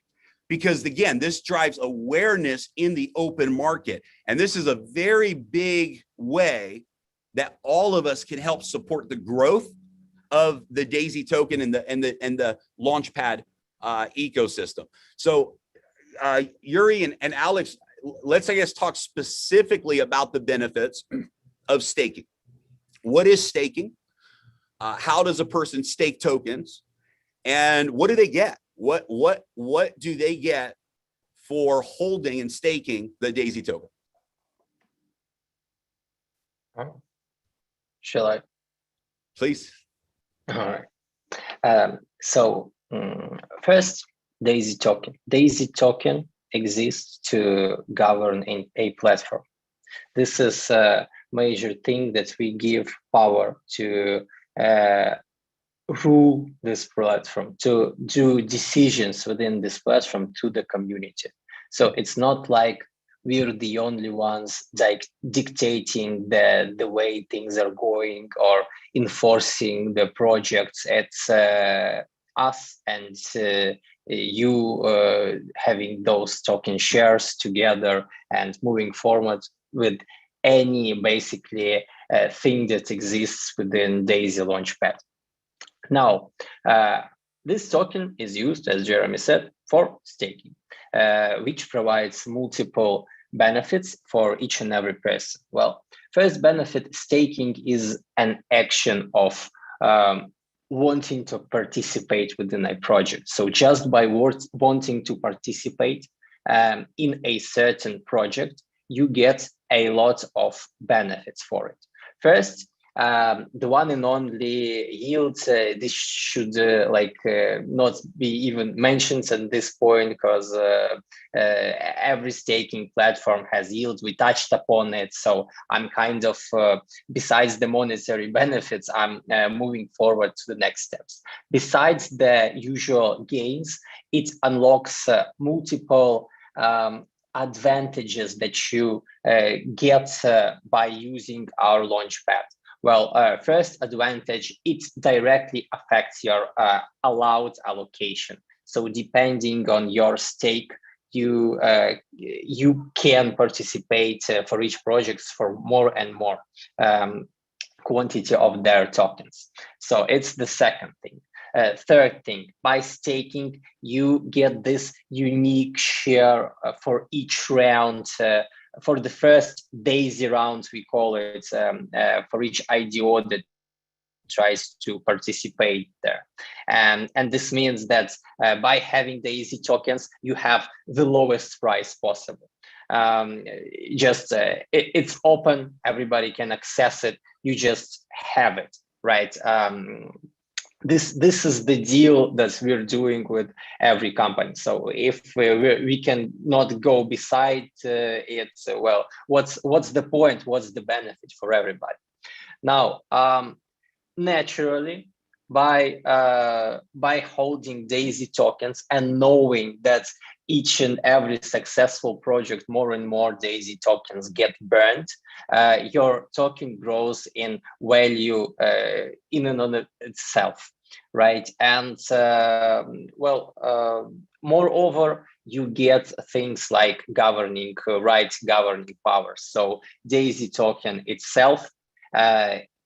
Because again, this drives awareness in the open market. And this is a very big way that all of us can help support the growth of the Daisy token and the Launchpad ecosystem. So Yuri and Alex, let's, I guess, talk specifically about the benefits of staking. What is staking? How does a person stake tokens? And what do they get? What do they get for holding and staking the Daisy token? Shall I? Please. All right. First, Daisy token. Daisy token exists to govern in a platform. This is a major thing that we give power to rule this platform, to do decisions within this platform to the community. So it's not like we're the only ones dictating the way things are going or enforcing the projects. It's us and you having those token shares together and moving forward with any basically thing that exists within Daisy Launchpad. Now, this token is used, as Jeremy said, for staking, which provides multiple benefits for each and every person. Well, first benefit, staking is an action of wanting to participate within a project. So just by wanting to participate in a certain project, you get a lot of benefits for it. First, the one and only yield, this should not be even mentioned at this point, because every staking platform has yield. We touched upon it, so I'm kind of, besides the monetary benefits, I'm moving forward to the next steps. Besides the usual gains, it unlocks multiple advantages that you get by using our Launchpad. Well, first advantage, it directly affects your allowed allocation. So depending on your stake, you can participate for each project for more and more quantity of their tokens. So it's the second thing. Third thing, by staking, you get this unique share for each round. For the first Daisy round, we call it, for each IDO that tries to participate there. And this means that by having Daisy tokens, you have the lowest price possible. just it's open, everybody can access it, you just have it, right? This is the deal that we're doing with every company. So if we can not go beside it, well, what's the point? What's the benefit for everybody? Now, naturally, by holding DAISY tokens and knowing that each and every successful project, more and more DAISY tokens get burned, your token grows in value in and on itself, right? And moreover, you get things like governing rights, governing powers. So DAISY token itself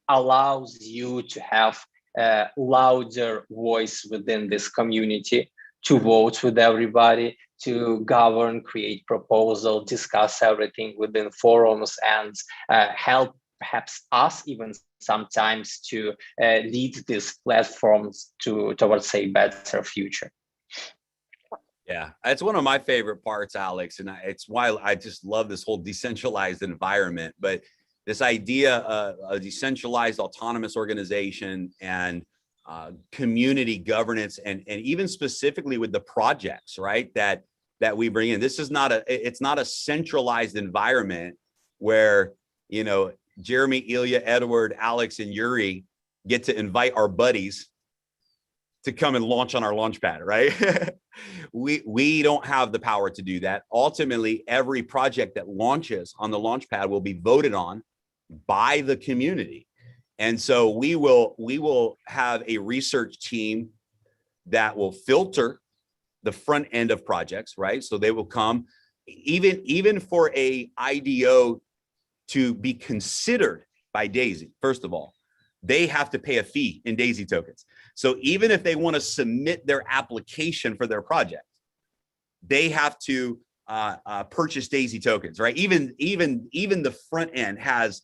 allows you to have a louder voice within this community, to vote with everybody, to govern, create proposal, discuss everything within forums, and help perhaps us even sometimes to lead these platforms towards a better future. Yeah, that's one of my favorite parts, Alex, and it's why I just love this whole decentralized environment. But this idea of a decentralized autonomous organization and community governance, and even specifically with the projects, right, that we bring in. This is it's not a centralized environment where, you know, Jeremy, Ilya, Edward, Alex, and Yuri get to invite our buddies to come and launch on our Launchpad, right? we don't have the power to do that. Ultimately, every project that launches on the Launchpad will be voted on by the community. And so we will have a research team that will filter the front end of projects, right? So they will come, even for a IDO to be considered by DAISY, first of all, they have to pay a fee in DAISY tokens. So even if they want to submit their application for their project, they have to purchase DAISY tokens, right? Even the front end has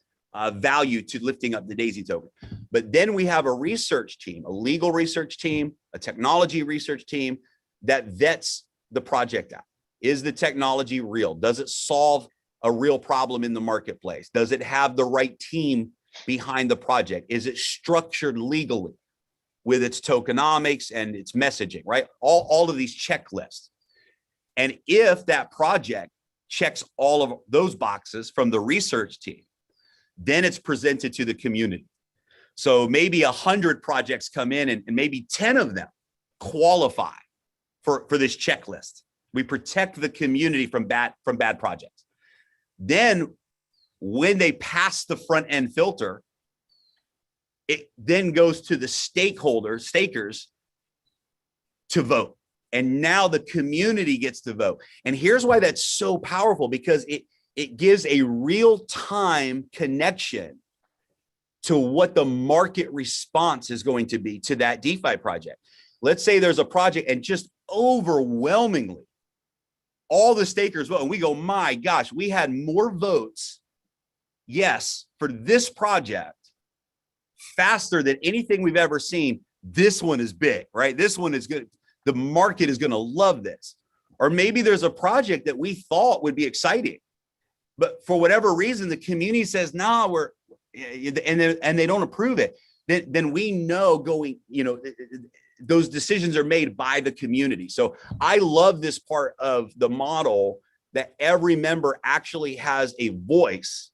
value to lifting up the DAISY token. But then we have a research team, a legal research team, a technology research team that vets the project out. Is the technology real? Does it solve a real problem in the marketplace? Does it have the right team behind the project? Is it structured legally with its tokenomics and its messaging, right? All of these checklists. And if that project checks all of those boxes from the research team, then it's presented to the community. So maybe 100 projects come in, and maybe 10 of them qualify for this checklist. We protect the community from bad projects. Then when they pass the front end filter, it then goes to the stakers to vote. And now the community gets to vote. And here's why that's so powerful, because it gives a real-time connection to what the market response is going to be to that DeFi project. Let's say there's a project and just overwhelmingly all the stakers vote, and we go, my gosh, we had more votes, yes, for this project faster than anything we've ever seen. This one is big, right? This one is good. The market is going to love this. Or maybe there's a project that we thought would be exciting, but for whatever reason, the community says, nah, and they don't approve it. Then we know going, those decisions are made by the community. So I love this part of the model, that every member actually has a voice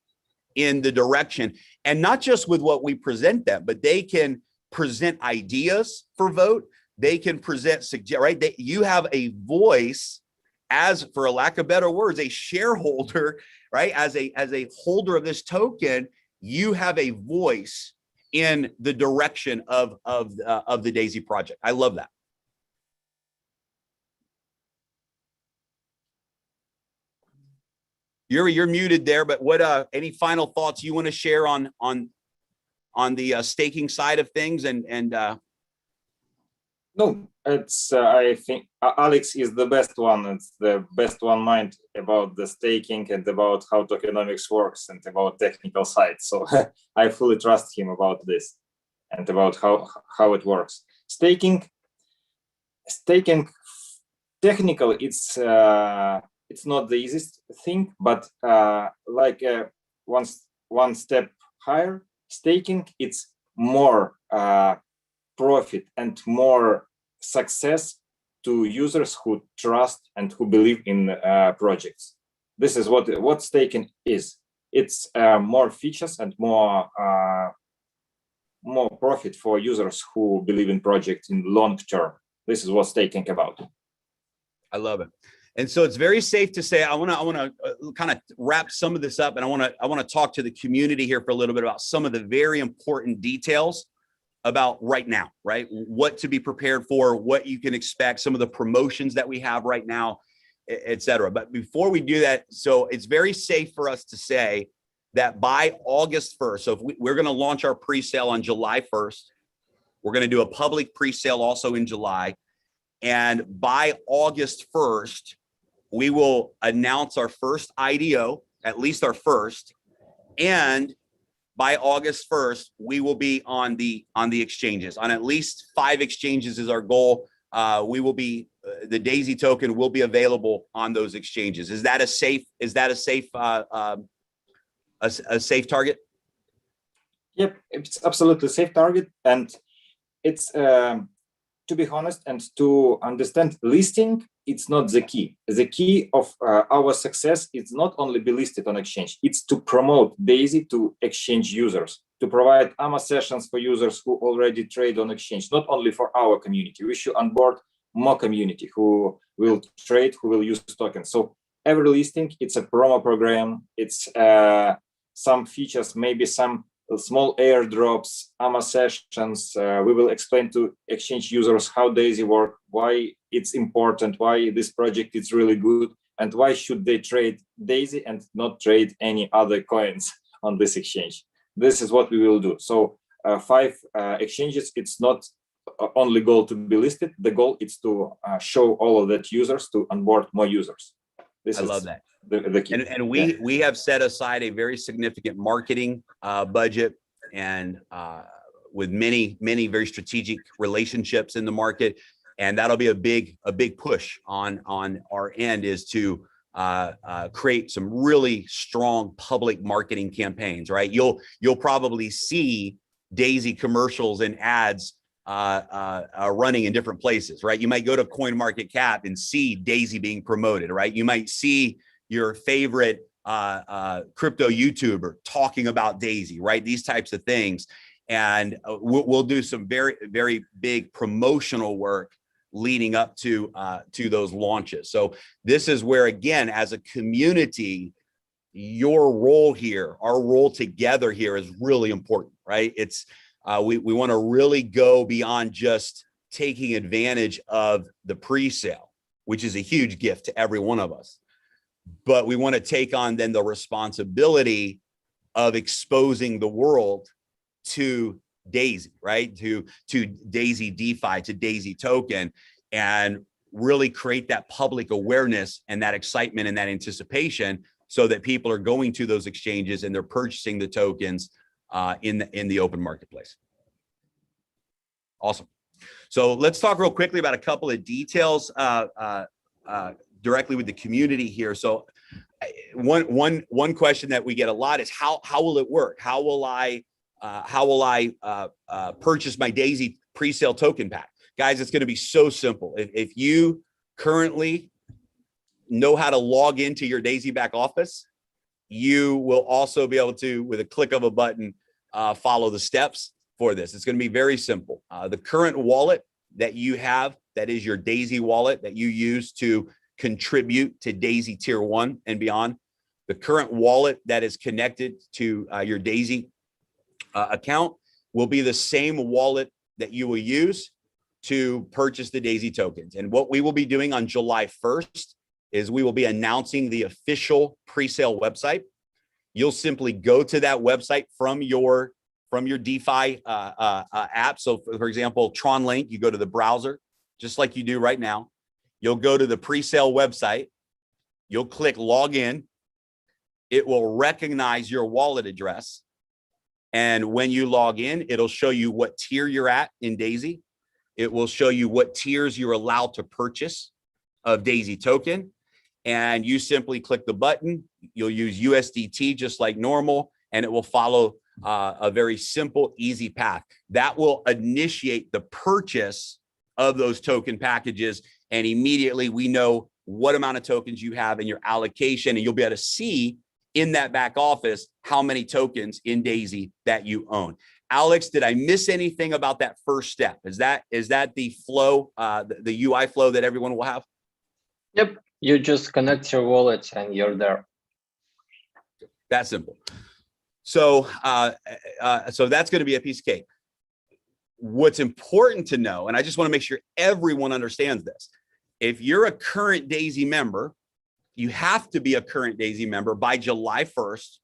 in the direction, and not just with what we present them, but they can present ideas for vote. They can present, right? You have a voice as, for a lack of better words, a shareholder, right? As a holder of this token, you have a voice in the direction of the DAISY project. I love that. Yuri, you're muted there, but what any final thoughts you want to share on the staking side of things? No, it's I think Alex is the best one. It's the best one mind about the staking and about how tokenomics works and about technical side. So I fully trust him about this and about how it works. Staking technical, it's it's not the easiest thing, but like one step higher, staking, it's more profit and more success to users who trust and who believe in projects. This is what staking is. It's more features and more profit for users who believe in projects in long term. This is what staking about. I love it. And so it's very safe to say, I want to kind of wrap some of this up, and I want to talk to the community here for a little bit about some of the very important details about right now, right? What to be prepared for, what you can expect, some of the promotions that we have right now, et cetera. But before we do that, so it's very safe for us to say that by August 1st, so if we're going to launch our pre-sale on July 1st, we're going to do a public pre-sale also in July. And by August 1st, we will announce our first IDO, at least our first. And by August 1st, we will be on the exchanges. On at least 5 exchanges is our goal. We will be the Daisy token will be available on those exchanges. Is that a safe target? Yep, it's absolutely safe target, and it's to be honest and to understand, listing, it's not the key. The key of our success is not only be listed on exchange, it's to promote Daisy to exchange users, to provide AMA sessions for users who already trade on exchange, not only for our community. We should onboard more community who will trade, who will use tokens. So every listing, it's a promo program, it's some features, maybe some small airdrops, AMA sessions. We will explain to exchange users how Daisy work, why it's important, why this project is really good, and why should they trade Daisy and not trade any other coins on this exchange. This is what we will do. So 5 exchanges, it's not only goal to be listed. The goal is to show all of that users, to onboard more users. I love that. The key. And we have set aside a very significant marketing budget, and with many very strategic relationships in the market, and that'll be a big push on our end, is to create some really strong public marketing campaigns. Right, you'll probably see Daisy commercials and ads running in different places. Right, you might go to CoinMarketCap and see Daisy being promoted. Right, you might see your favorite crypto YouTuber talking about Daisy, right? These types of things. And we'll do some very big promotional work leading up to those launches. So this is where, again, as a community, your role here, our role together here, is really important, right? It's we want to really go beyond just taking advantage of the pre-sale, which is a huge gift to every one of us. But we want to take on then the responsibility of exposing the world to Daisy, right? To Daisy DeFi, to Daisy token, and really create that public awareness and that excitement and that anticipation, so that people are going to those exchanges and they're purchasing the tokens in the open marketplace. Awesome. So let's talk real quickly about a couple of details directly with the community here. So one question that we get a lot is how will it work? How will I purchase my Daisy pre-sale token pack? Guys, it's going to be so simple. If you currently know how to log into your Daisy back office, you will also be able to, with a click of a button, follow the steps for this. It's going to be very simple. The current wallet that you have, that is your Daisy wallet that you use to contribute to Daisy Tier 1 and beyond, the current wallet that is connected to your Daisy account will be the same wallet that you will use to purchase the Daisy tokens. And what we will be doing on July 1st is we will be announcing the official pre-sale website. You'll simply go to that website from your DeFi app. So for example, Tron Link, you go to the browser, just like you do right now. You'll go to the pre-sale website. You'll click login. It will recognize your wallet address. And when you log in, it'll show you what tier you're at in Daisy. It will show you what tiers you're allowed to purchase of Daisy token. and you simply click the button. You'll use USDT just like normal, and it will follow a very simple, easy path that will initiate the purchase of those token packages. And immediately we know what amount of tokens you have in your allocation, and you'll be able to see in that back office how many tokens in Daisy that you own. Alex, did I miss anything about that first step? Is that the flow, the UI flow that everyone will have? Yep, you just connect your wallet and you're there. That simple. So, so that's going to be a piece of cake. What's important to know, and I just want to make sure everyone understands this. If you're a current Daisy member, you have to be a current Daisy member by July 1st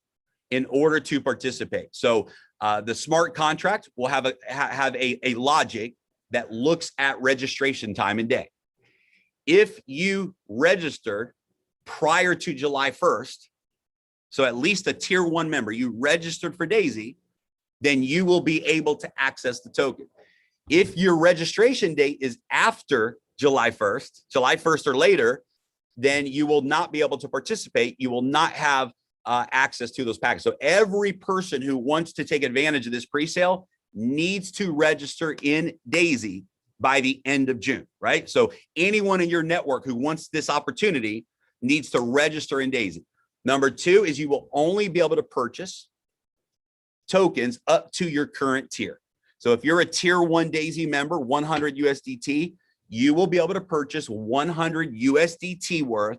in order to participate. So the smart contract will have a logic that looks at registration time and day. If you registered prior to July 1st, so at least a tier 1 member, you registered for Daisy, then you will be able to access the token. If your registration date is after July 1st or later, then you will not be able to participate. You will not have access to those packages. So every person who wants to take advantage of this pre-sale needs to register in Daisy by the end of June, right? So anyone in your network who wants this opportunity needs to register in Daisy. Number 2 is you will only be able to purchase tokens up to your current tier. So if you're a tier 1 Daisy member, 100 USDT, you will be able to purchase 100 USDT worth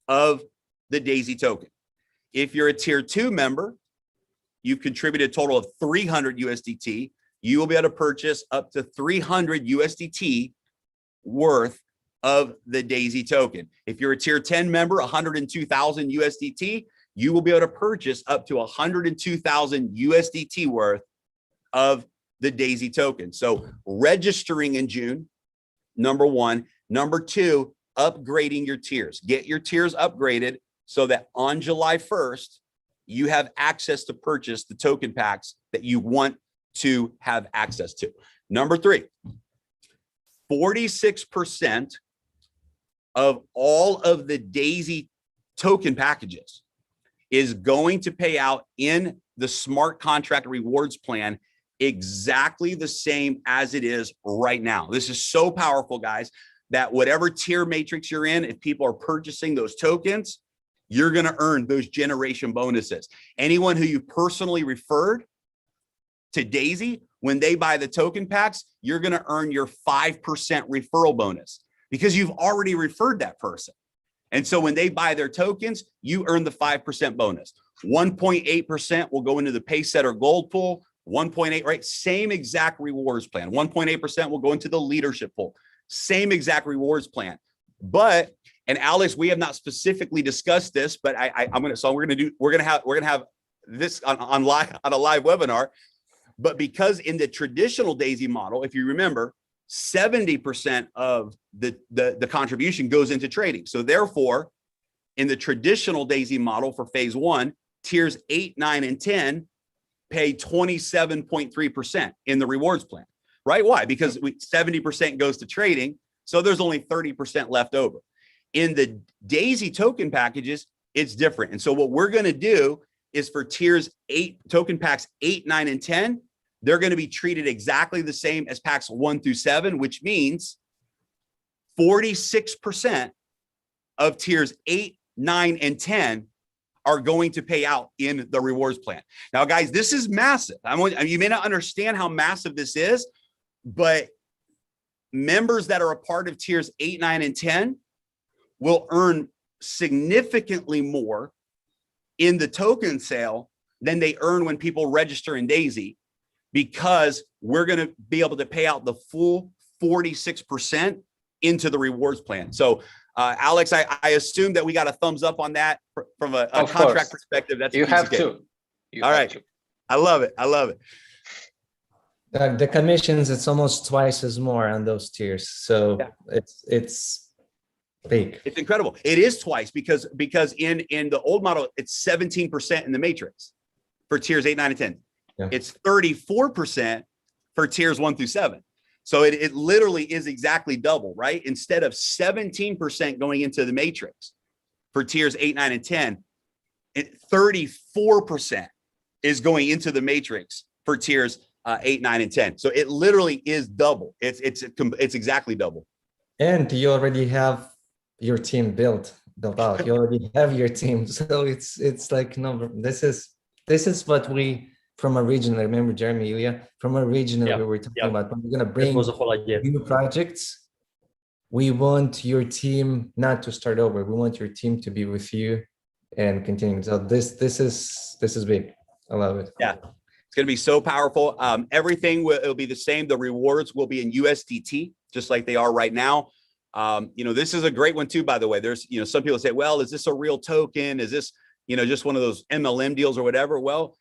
of the Daisy token. If you're a tier 2 member, you've contributed a total of 300 USDT, you will be able to purchase up to 300 USDT worth of the Daisy token. If you're a tier 10 member, 102,000 USDT, you will be able to purchase up to 102,000 USDT worth of the Daisy token. So registering in June, number 1. Number 2, upgrading your tiers. Get your tiers upgraded so that on July 1st, you have access to purchase the token packs that you want to have access to. Number 3, 46% of all of the Daisy token packages is going to pay out in the smart contract rewards plan exactly the same as it is right now. This is so powerful, guys, that whatever tier matrix you're in, if people are purchasing those tokens, you're going to earn those generation bonuses. Anyone who you personally referred to Daisy, when they buy the token packs, you're going to earn your 5% referral bonus because you've already referred that person. And so when they buy their tokens, you earn the 5% bonus. 1.8% will go into the Paysetter Gold Pool. 1.8, right? Same exact rewards plan. 1.8% will go into the leadership pool. Same exact rewards plan. But, and Alex, we have not specifically discussed this, but we're gonna have this on a live webinar. But because in the traditional Daisy model, if you remember, 70% of the contribution goes into trading. So therefore, in the traditional Daisy model for phase 1, tiers 8, 9, and 10 pay 27.3% in the rewards plan, right? Why? Because 70% goes to trading, so there's only 30% left over. In the Daisy token packages, it's different. And so what we're going to do is for tiers 8, token packs 8, 9, and 10, they're going to be treated exactly the same as packs 1 through 7, which means 46% of tiers 8, 9, and 10 are going to pay out in the rewards plan. Now, guys, this is massive. You may not understand how massive this is, but members that are a part of tiers 8, 9, and 10 will earn significantly more in the token sale than they earn when people register in Daisy, because we're going to be able to pay out the full 46% into the rewards plan. So Alex, I assume that we got a thumbs up on that from a contract perspective. That's you have to. All right. I love it. I love it. The commissions, it's almost twice as more on those tiers. So yeah. It's big. It's incredible. It is twice because in the old model, it's 17% in the matrix for tiers 8, 9, and 10. Yeah. It's 34% for tiers 1 through 7. So it literally is exactly double, right? Instead of 17% going into the matrix, for tiers 8, 9, and 10. 34% is going into the matrix for tiers 8, 9, and 10. So it literally is double. It's exactly double. And you already have your team built out. You already have your team. So it's like, no, this is what we, from a regional, remember Jeremy, Ilya, from a regional, we were talking about when we're going to bring was the whole idea. New projects. We want your team not to start over. We want your team to be with you and continue. So this is big. I love it. Yeah, it's going to be so powerful. Everything it'll be the same. The rewards will be in USDT, just like they are right now. This is a great one too, by the way. There's, some people say, well, is this a real token? Is this, just one of those MLM deals or whatever? Well,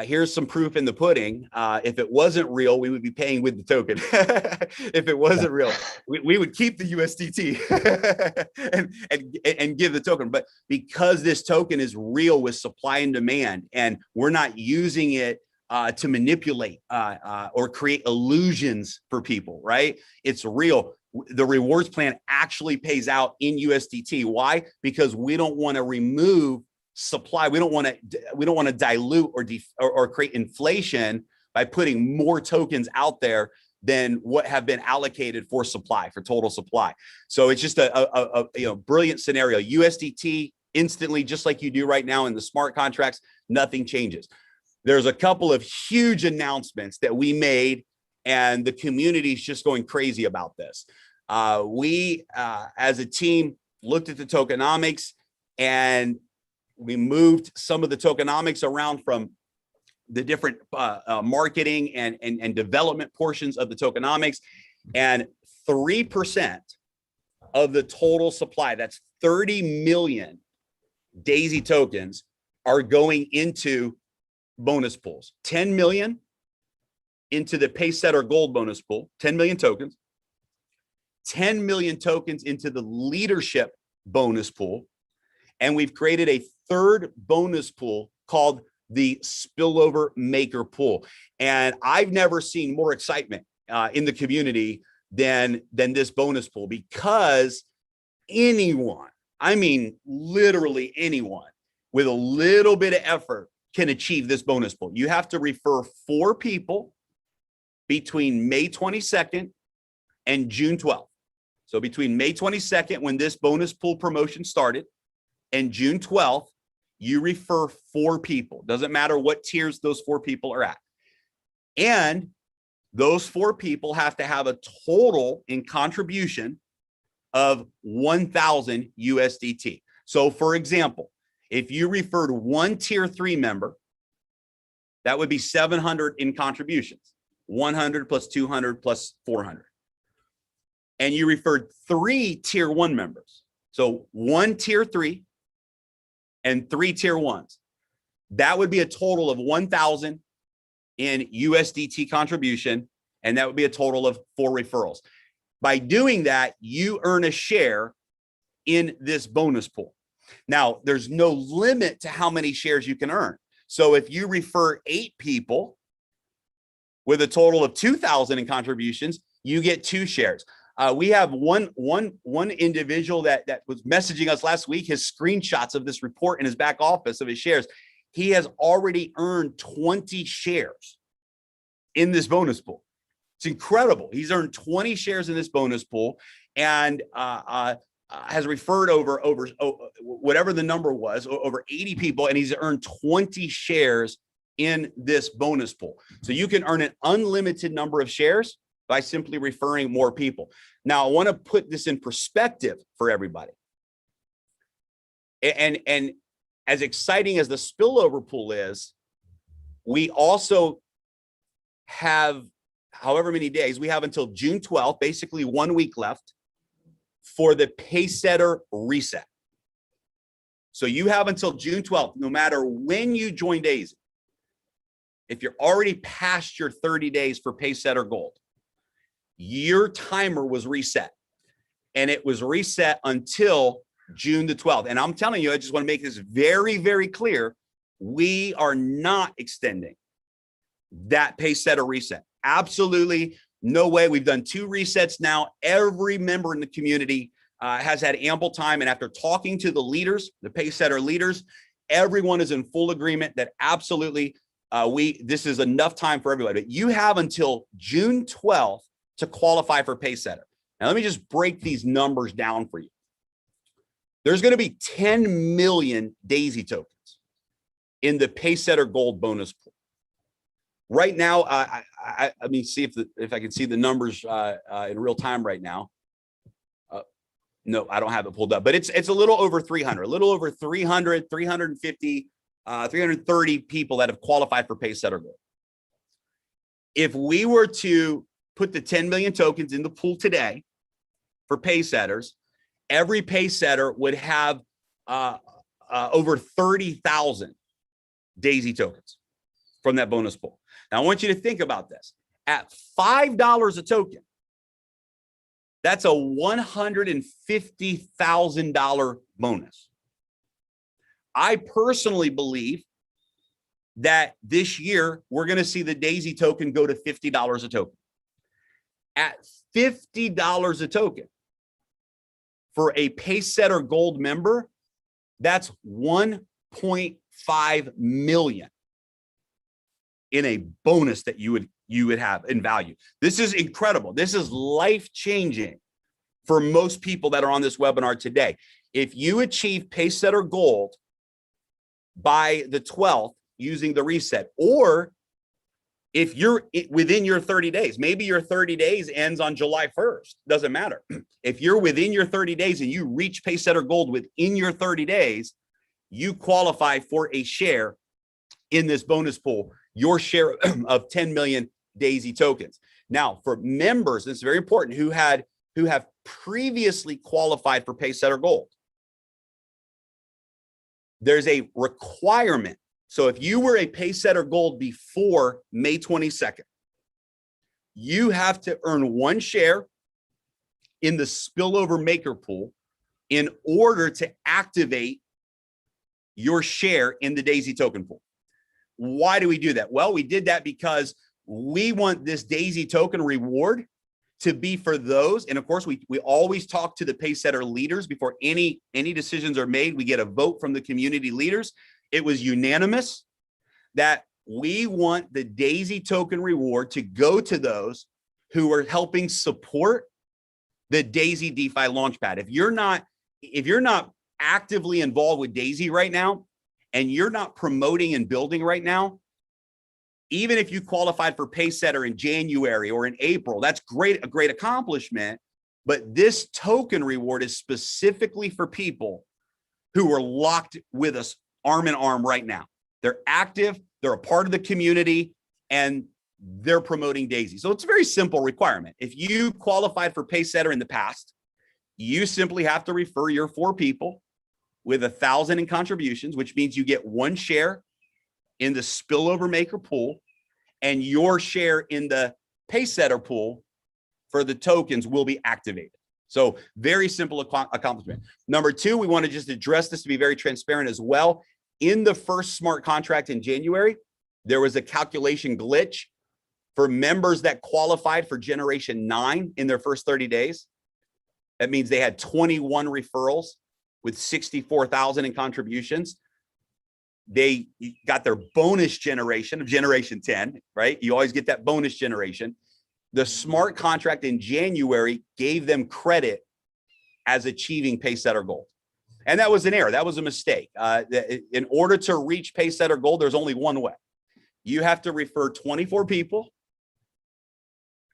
here's some proof in the pudding. If it wasn't real, we would be paying with the token. If it wasn't real, we would keep the USDT and give the token. But because this token is real with supply and demand, and we're not using it to manipulate or create illusions for people, right? It's real. The rewards plan actually pays out in USDT. Why? Because we don't want to remove supply. We don't want to dilute or create inflation by putting more tokens out there than what have been allocated for supply, for total supply. So it's just a brilliant scenario. USDT instantly, just like you do right now in the smart contracts, nothing changes. There's a couple of huge announcements that we made, and the community is just going crazy about this. We, as a team, looked at the tokenomics, and we moved some of the tokenomics around from the different marketing and development portions of the tokenomics, and 3% of the total supply, that's 30 million Daisy tokens, are going into bonus pools. 10 million into the Pacesetter Gold bonus pool, 10 million tokens, 10 million tokens into the leadership bonus pool. And we've created a third bonus pool called the Spillover Maker Pool. And I've never seen more excitement in the community than this bonus pool, because anyone, I mean, literally anyone with a little bit of effort can achieve this bonus pool. You have to refer 4 people between May 22nd and June 12th. So between May 22nd, when this bonus pool promotion started, and June 12th, you refer 4 people. Doesn't matter what tiers those 4 people are at. And those 4 people have to have a total in contribution of 1,000 USDT. So for example, if you referred 1 tier 3 member, that would be 700 in contributions, 100 plus 200 plus 400. And you referred 3 tier 1 members. So 1 tier 3 and 3 tier 1s. That would be a total of 1,000 in USDT contribution, and that would be a total of 4 referrals. By doing that, you earn a share in this bonus pool. Now, there's no limit to how many shares you can earn. So if you refer 8 people with a total of 2,000 in contributions, you get 2 shares. We have one individual that was messaging us last week, his screenshots of this report in his back office of his shares. He has already earned 20 shares in this bonus pool. It's incredible. He's earned 20 shares in this bonus pool, and has referred over whatever the number was, over 80 people, and he's earned 20 shares in this bonus pool. So you can earn an unlimited number of shares by simply referring more people. Now, I want to put this in perspective for everybody. And as exciting as the spillover pool is, we also have however many days, we have until June 12th, basically 1 week left for the Pacesetter reset. So you have until June 12th, no matter when you join Daisy. If you're already past your 30 days for Pacesetter Gold, your timer was reset, and it was reset until June the 12th. And I'm telling you, I just want to make this very, very clear. We are not extending that Pacesetter reset. Absolutely no way. We've done 2 resets now. Every member in the community has had ample time, and after talking to the leaders, the Pacesetter leaders, everyone is in full agreement that absolutely this is enough time for everybody. But you have until June 12th to qualify for Pacesetter. Now, let me just break these numbers down for you. There's going to be 10 million Daisy tokens in the Pacesetter Gold bonus pool. Right now, let me see if I can see the numbers in real time right now. No, I don't have it pulled up, but it's a little over 300, a little over 300, 350, 330 people that have qualified for Pacesetter Gold. If we were to put the 10 million tokens in the pool today for Pacesetters, every Pacesetter would have over 30,000 Daisy tokens from that bonus pool. Now, I want you to think about this. At $5 a token, that's a $150,000 bonus. I personally believe that this year we're going to see the Daisy token go to $50 a token. At $50 a token for a Pacesetter Gold member, that's 1.5 million in a bonus that you would have in value. This is incredible. This is life-changing for most people that are on this webinar today. If you achieve Pacesetter Gold by the 12th using the reset, or if you're within your 30 days, maybe your 30 days ends on July 1st, doesn't matter. If you're within your 30 days and you reach Pacesetter Gold within your 30 days, you qualify for a share in this bonus pool, your share of 10 million Daisy tokens. Now, for members, this is very important, who have previously qualified for Pacesetter Gold, there's a requirement. So if you were a Pacesetter Gold before May 22nd, you have to earn one share in the spillover maker pool in order to activate your share in the Daisy token pool. Why do we do that? Well, we did that because we want this Daisy token reward to be for those. And of course, we always talk to the Pacesetter leaders before any decisions are made. We get a vote from the community leaders. It was unanimous that we want the Daisy token reward to go to those who are helping support the Daisy DeFi Launchpad. If you're not actively involved with Daisy right now, and you're not promoting and building right now, even if you qualified for Pacesetter in January or in April, that's great, a great accomplishment. But this token reward is specifically for people who are locked with us arm in arm right now. They're active, they're a part of the community, and they're promoting Daisy. So it's a very simple requirement. If you qualified for Pacesetter in the past, you simply have to refer your 4 people with 1,000 in contributions, which means you get one share in the spillover maker pool, and your share in the Pacesetter pool for the tokens will be activated. So very simple accomplishment. Number 2, we want to just address this to be very transparent as well. In the first smart contract in January, there was a calculation glitch for members that qualified for Generation 9 in their first 30 days. That means they had 21 referrals with 64,000 in contributions. They got their bonus generation of Generation 10, right? You always get that bonus generation. The smart contract in January gave them credit as achieving Pacesetter Gold. And that was an error. That was a mistake. In order to reach Pacesetter Gold, there's only one way. You have to refer 24 people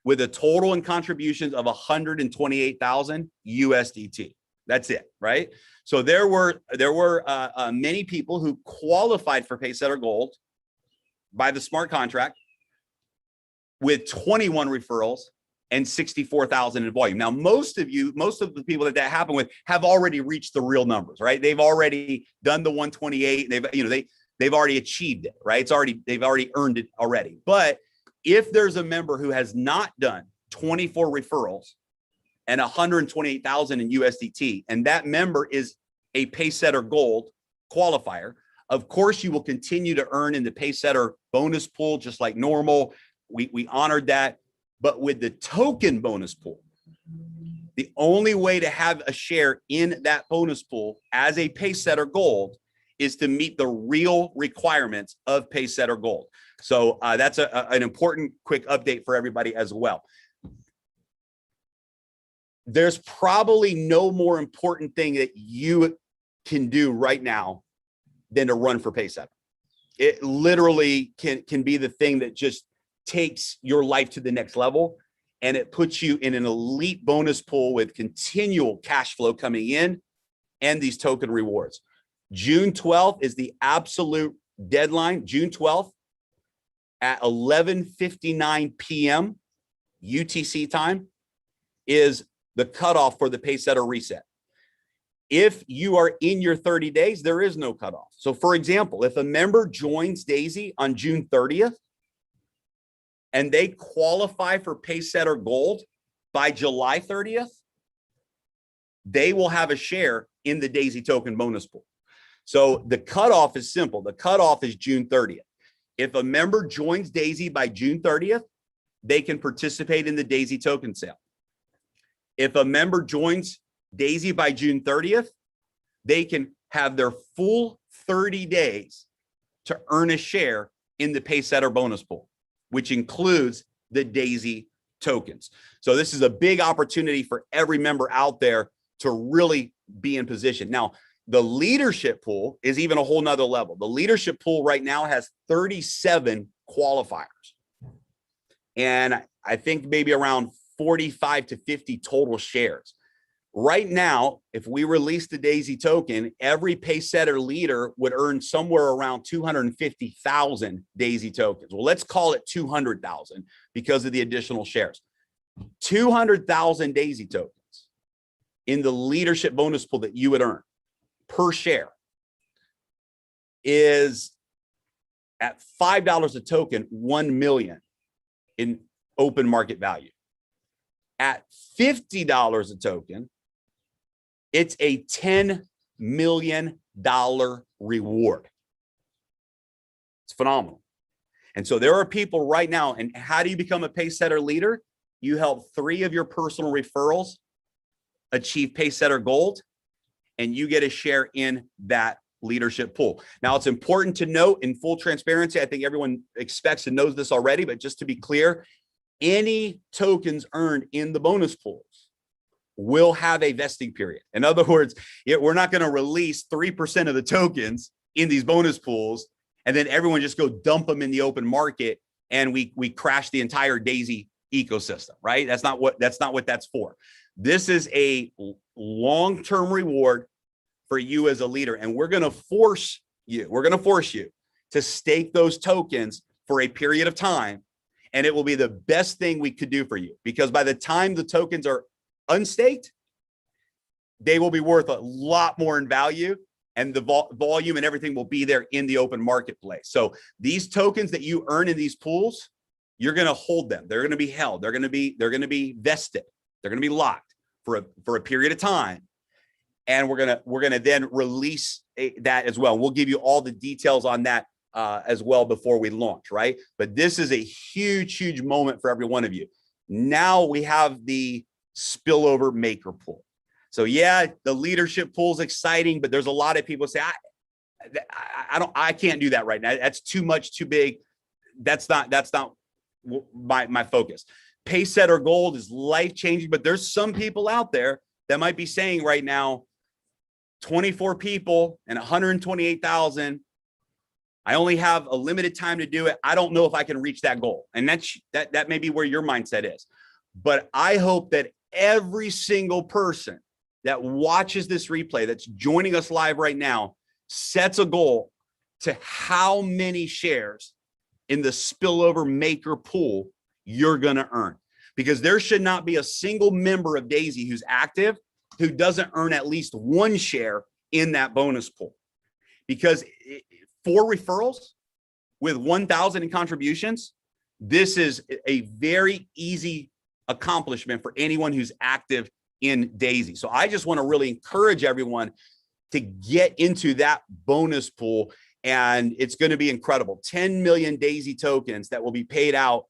with a total in contributions of 128,000 USDT. That's it, right? So there were many people who qualified for Pacesetter Gold by the smart contract with 21 referrals and 64,000 in volume. Now, most of the people that happened with have already reached the real numbers, right? They've already done the 128. They've already achieved it, right? They've already earned it already. But if there's a member who has not done 24 referrals and 128,000 in USDT, and that member is a Pacesetter Gold qualifier, of course you will continue to earn in the Pacesetter bonus pool just like normal. We honored that. But with the token bonus pool, The only way to have a share in that bonus pool as a Pacesetter Gold is to meet the real requirements of Pacesetter Gold. So that's an important quick update for everybody as well. There's probably no more important thing that you can do right now than to run for Pacesetter. It literally can be the thing that just takes your life to the next level, and it puts you in an elite bonus pool with continual cash flow coming in and these token rewards. June 12th is the absolute deadline. June 12th at 11:59 p.m. UTC time is the cutoff for the Pacesetter reset. If you are in your 30 days, there is no cutoff. So for example, if a member joins Daisy on June 30th and they qualify for Pacesetter Gold by July 30th, they will have a share in the Daisy token bonus pool. So the cutoff is simple. The cutoff is June 30th. If a member joins Daisy by June 30th, they can participate in the Daisy token sale. If a member joins Daisy by June 30th, they can have their full 30 days to earn a share in the Pacesetter bonus pool, which includes the Daisy tokens. So this is a big opportunity for every member out there to really be in position. Now, the leadership pool is even a whole nother level. The leadership pool right now has 37 qualifiers. And I think maybe around 45 to 50 total shares. Right now, if we release the Daisy token, every Pacesetter leader would earn somewhere around 250,000 Daisy tokens. Well, let's call it 200,000 because of the additional shares. 200,000 Daisy tokens in the leadership bonus pool that you would earn per share is at $5 a token, 1 million in open market value. At $50 a token, it's a $10 million reward. It's phenomenal. And so there are people right now, and how do you become a Pacesetter leader? You help 3 of your personal referrals achieve Pacesetter Gold, and you get a share in that leadership pool. Now, it's important to note in full transparency, I think everyone expects and knows this already, but just to be clear, any tokens earned in the bonus pools will have a vesting period. In other words, we're not going to release 3% of the tokens in these bonus pools and then everyone just go dump them in the open market and we crash the entire Daisy ecosystem, right? That's not what that's for. This is a long-term reward for you as a leader, and we're going to force you to stake those tokens for a period of time. And it will be the best thing we could do for you, because by the time the tokens are unstaked, they will be worth a lot more in value, and the volume and everything will be there in the open marketplace. So these tokens that you earn in these pools, you're going to hold them. They're going to be held. They're going to be vested. They're going to be locked for a period of time. And we're going to then release that as well. We'll give you all the details on that as well before we launch, right? But this is a huge, huge moment for every one of you. Now we have the spillover maker pool. So yeah, the leadership pool is exciting, but there's a lot of people say, I can't do that right now. That's too much, too big. That's not my focus. Pacesetter Gold is life-changing, but there's some people out there that might be saying right now, 24 people and 128,000. I only have a limited time to do it. I don't know if I can reach that goal. And that may be where your mindset is. But I hope that every single person that watches this replay, that's joining us live right now, sets a goal to how many shares in the spillover maker pool you're going to earn. Because there should not be a single member of Daisy who's active who doesn't earn at least 1 share in that bonus pool. Because 4 referrals with 1,000 in contributions, this is a very easy accomplishment for anyone who's active in Daisy. So I just want to really encourage everyone to get into that bonus pool, and it's going to be incredible. 10 million Daisy tokens that will be paid out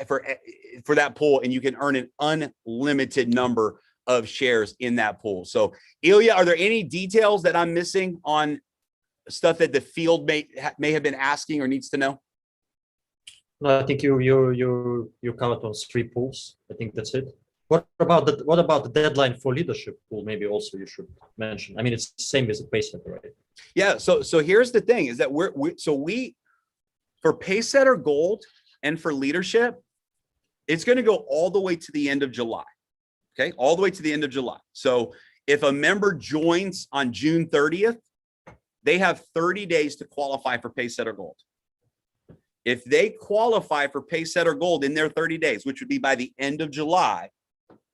for that pool, and you can earn an unlimited number of shares in that pool. So Ilya, are there any details that I'm missing on stuff that the field may have been asking or needs to know? No, I think you covered on 3 pools. I think that's it. What about the deadline for leadership pool? Maybe also you should mention. I mean, it's the same as the Pacesetter, right? Yeah. So here's the thing: is that we for Pacesetter Gold and for leadership, it's going to go all the way to the end of July. Okay, all the way to the end of July. So if a member joins on June 30th, they have 30 days to qualify for Pacesetter Gold. If they qualify for Pacesetter Gold in their 30 days, which would be by the end of July,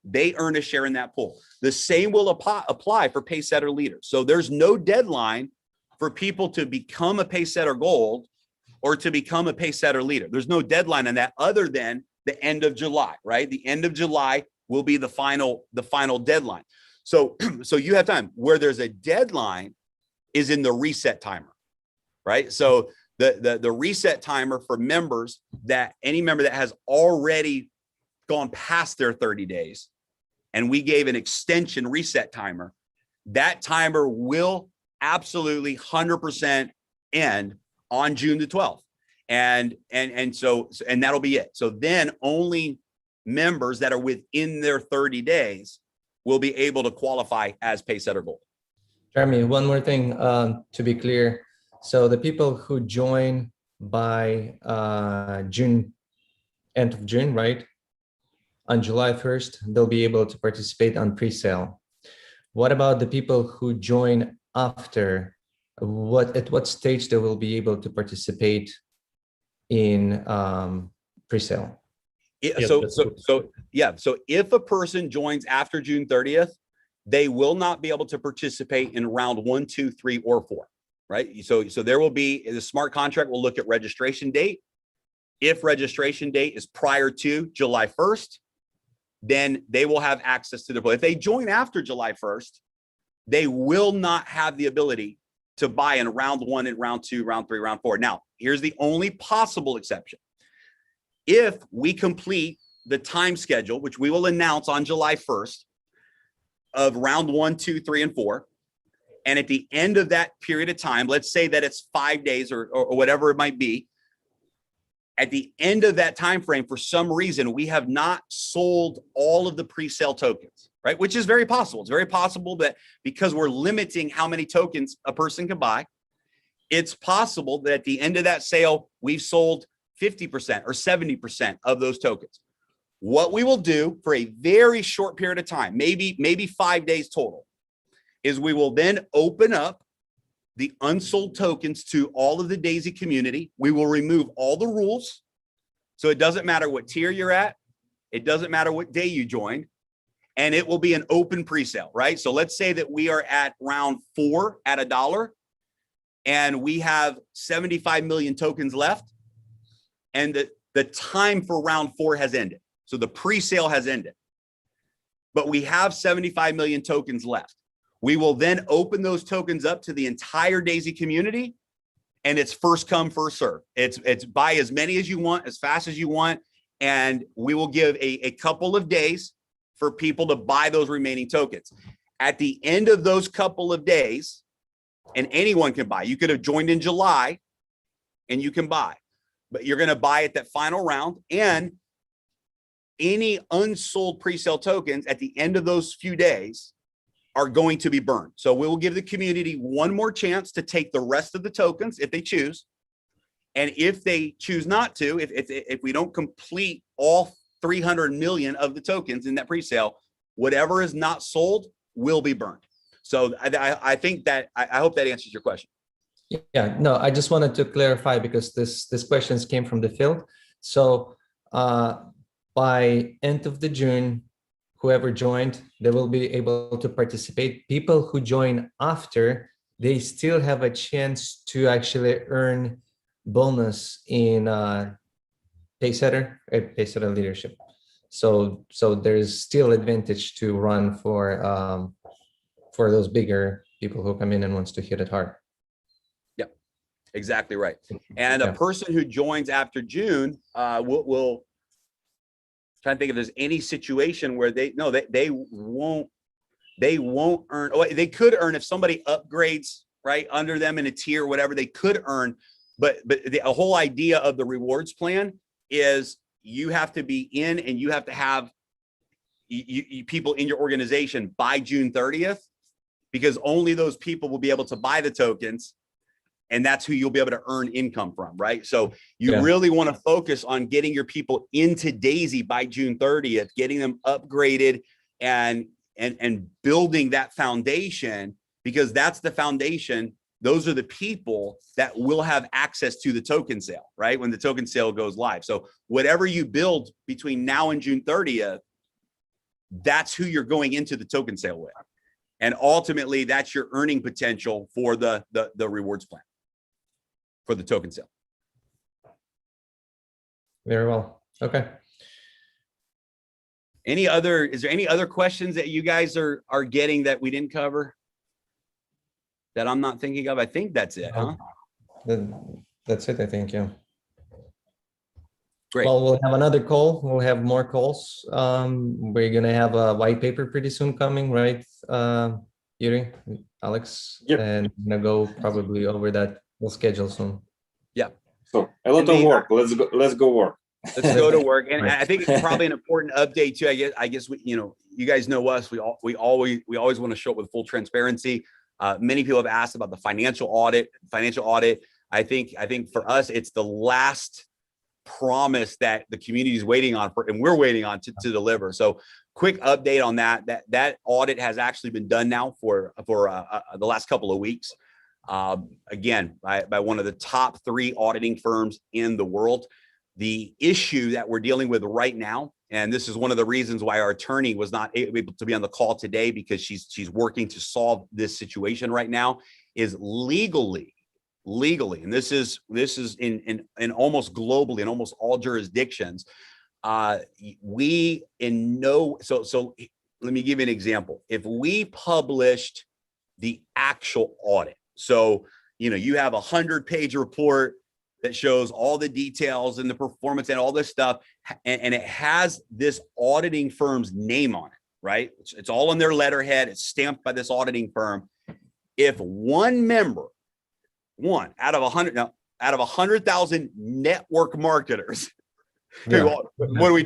they earn a share in that pool. The same will apply for Pacesetter leaders. So there's no deadline for people to become a Pacesetter Gold or to become a Pacesetter leader. There's no deadline on that other than the end of July, right? The end of July will be the final deadline. So you have time. Where there's a deadline is in the reset timer, right? So the reset timer for members, that any member that has already gone past their 30 days, and we gave an extension reset timer, that timer will absolutely 100% end on June the 12th. And that'll be it. So then only members that are within their 30 days will be able to qualify as Pacesetter Gold. Jeremy, one more thing to be clear. So the people who join by end of June, right? On July 1st, they'll be able to participate on pre-sale. What about the people who join after? At what stage they will be able to participate in pre-sale? So if a person joins after June 30th, they will not be able to participate in round 1, 2, 3, or 4, right? So there will be, the smart contract will look at registration date. If registration date is prior to July 1st, then they will have access to the pool. If they join after July 1st, they will not have the ability to buy in round 1 and round 2, round 3, round 4. Now, here's the only possible exception. If we complete the time schedule, which we will announce on July 1st, of round 1, 2, 3, and 4, and at the end of that period of time, let's say that it's 5 days or whatever it might be, at the end of that time frame, for some reason, we have not sold all of the pre-sale tokens, right? Which is very possible. It's very possible that because we're limiting how many tokens a person can buy, it's possible that at the end of that sale, we've sold 50% or 70% of those tokens. What we will do for a very short period of time, maybe 5 days total, is we will then open up the unsold tokens to all of the Daisy community. We will remove all the rules. So it doesn't matter what tier you're at. It doesn't matter what day you joined. And it will be an open pre-sale, right? So let's say that we are at round 4 at $1 and we have 75 million tokens left. And the time for round 4 has ended. So the pre-sale has ended. But we have 75 million tokens left. We will then open those tokens up to the entire Daisy community, and it's first come, first serve. It's buy as many as you want, as fast as you want, and we will give a couple of days for people to buy those remaining tokens. At the end of those couple of days, and anyone can buy. You could have joined in July, and you can buy, but you're going to buy at that final round, and any unsold pre-sale tokens at the end of those few days are going to be burned. So we will give the community one more chance to take the rest of the tokens if they choose. And if they choose not to, if we don't complete all 300 million of the tokens in that pre-sale, whatever is not sold will be burned. So I think that, I hope that answers your question. Yeah, no, I just wanted to clarify because this questions came from the field. So by end of the June, whoever joined, they will be able to participate. People who join after, they still have a chance to actually earn bonus in Pacesetter leadership. So there's still advantage to run for those bigger people who come in and wants to hit it hard. Exactly right. And a person who joins after June will trying to think if there's any situation where they won't earn. Oh, they could earn if somebody upgrades right under them in a tier, whatever they could earn. But the whole idea of the rewards plan is you have to be in and you have to have people in your organization by June 30th, because only those people will be able to buy the tokens. And that's who you'll be able to earn income from, right? So you really want to focus on getting your people into Daisy by June 30th, getting them upgraded and building that foundation, because that's the foundation. Those are the people that will have access to the token sale, right? When the token sale goes live. So whatever you build between now and June 30th, that's who you're going into the token sale with. And ultimately that's your earning potential for the rewards plan, for the token sale. Very well. Okay. Is there any other questions that you guys are getting that we didn't cover that I'm not thinking of? I think that's it, huh? That's it, I think, yeah. Great. Well, we'll have another call. We'll have more calls. We're gonna have a white paper pretty soon coming, right? Yuri, Alex, Yep. And we're gonna go probably over that. We'll schedule soon. Yeah. So a lot of work. Let's go work. Let's go to work. And Right. I think it's probably an important update too. I guess we, you guys know us. We always want to show up with full transparency. Many people have asked about the financial audit. I think for us, it's the last promise that the community is waiting on and we're waiting on to deliver. So quick update on that. That audit has actually been done now for the last couple of weeks. Again, by one of the top 3 auditing firms in the world. The issue that we're dealing with right now, and this is one of the reasons why our attorney was not able to be on the call today, because she's working to solve this situation right now, is legally, and this is in almost globally, in almost all jurisdictions. So let me give you an example. If we published the actual audit, so you have a 100-page report that shows all the details and the performance and all this stuff, and it has this auditing firm's name on it, right? It's all on their letterhead. It's stamped by this auditing firm. If one member, out of 100,000 network marketers, what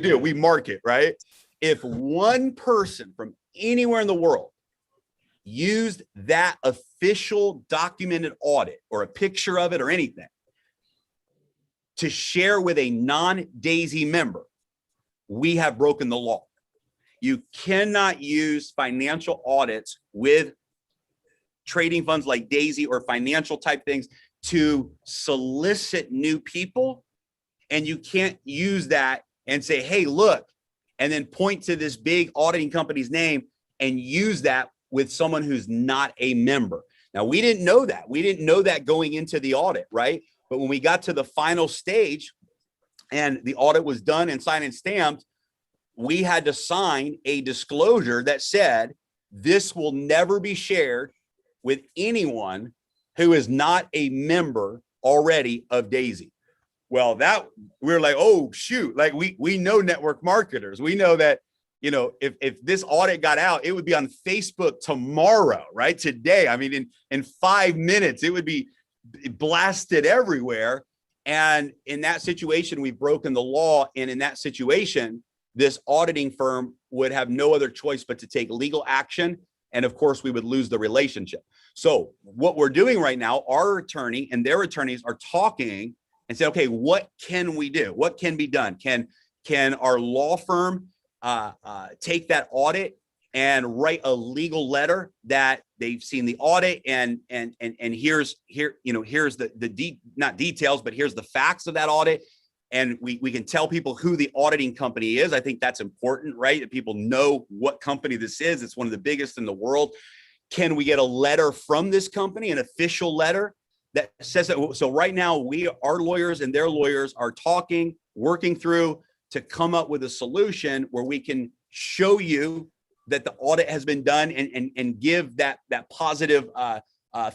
do? We market, right? If one person from anywhere in the world used that official documented audit or a picture of it or anything to share with a non-Daisy member, we have broken the law. You cannot use financial audits with trading funds like Daisy or financial type things to solicit new people. And you can't use that and say, hey, look, and then point to this big auditing company's name and use that with someone who's not a member. Now, we didn't know that. We didn't know that going into the audit, right? But when we got to the final stage and the audit was done and signed and stamped, we had to sign a disclosure that said, this will never be shared with anyone who is not a member already of Daisy. Well, that we're like, oh, shoot, like we know network marketers. We know that, if this audit got out, it would be on Facebook tomorrow, right? Today, I mean, in 5 minutes, it would be blasted everywhere. And in that situation, we've broken the law. And in that situation, this auditing firm would have no other choice but to take legal action. And of course, we would lose the relationship. So what we're doing right now, our attorney and their attorneys are talking and say, okay, what can we do? What can be done? Can our law firm take that audit and write a legal letter that they've seen the audit and here's not details, but here's the facts of that audit. And we can tell people who the auditing company is. I think that's important, right? That people know what company this is. It's one of the biggest in the world. Can we get a letter from this company, an official letter that says that? So right now, our lawyers and their lawyers are talking, working through to come up with a solution where we can show you that the audit has been done and give that positive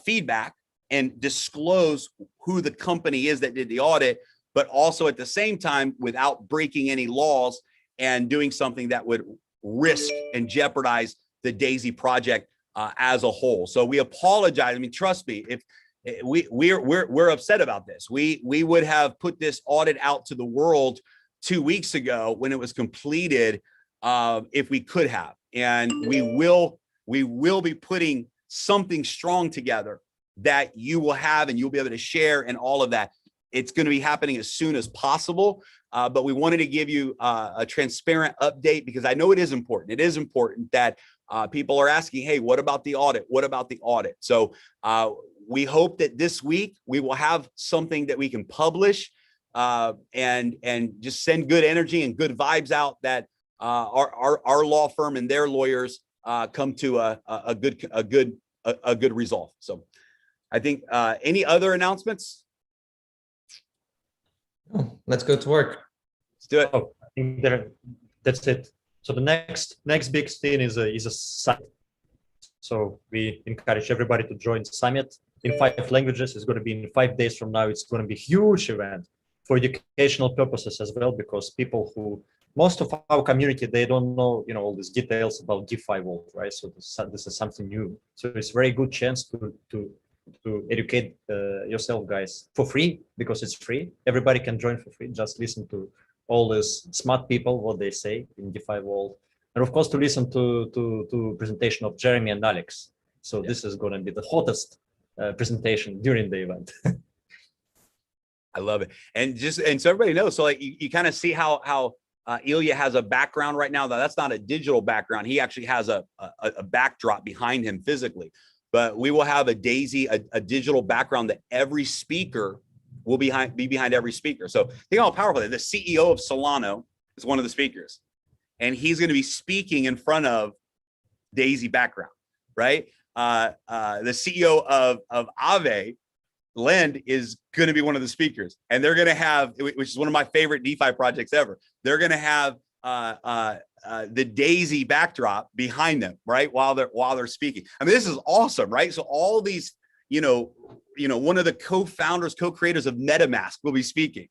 feedback and disclose who the company is that did the audit, but also at the same time, without breaking any laws and doing something that would risk and jeopardize the Daisy project as a whole. So we apologize. I mean, trust me, if we're upset about this. We would have put this audit out to the world 2 weeks ago when it was completed, if we could have. And we will be putting something strong together that you will have and you'll be able to share and all of that. It's going to be happening as soon as possible. But we wanted to give you a transparent update because I know it is important. It is important that people are asking, hey, what about the audit? What about the audit? So we hope that this week we will have something that we can publish and just send good energy and good vibes out that our law firm and their lawyers come to a good resolve. So I think any other announcements? Oh, let's go to work. Let's do it. Oh, I think that's it. So the next big thing is a summit. So we encourage everybody to join the summit in 5 languages. It's going to be in 5 days from now. It's going to be a huge event for educational purposes as well, because most of our community, they don't know, all these details about DeFi world, right? So this is something new. So it's a very good chance to educate yourself, guys, for free, because it's free. Everybody can join for free. Just listen to all these smart people, what they say in DeFi world. And of course, to listen to presentation of Jeremy and Alex. So this is going to be the hottest presentation during the event. I love it. And so everybody knows, so like you kind of see how Ilya has a background right now. That's not a digital background. He actually has a backdrop behind him physically. But we will have a Daisy, a digital background that every speaker will be behind every speaker. So think how powerful that is. The CEO of Solano is one of the speakers, and he's going to be speaking in front of Daisy background, right? The CEO of Aave, Lend, is going to be one of the speakers, and they're going to have, which is one of my favorite DeFi projects ever. They're going to have the Daisy backdrop behind them, right, while they're speaking. I mean, this is awesome, right? So all these, one of the co-founders, co-creators of MetaMask will be speaking,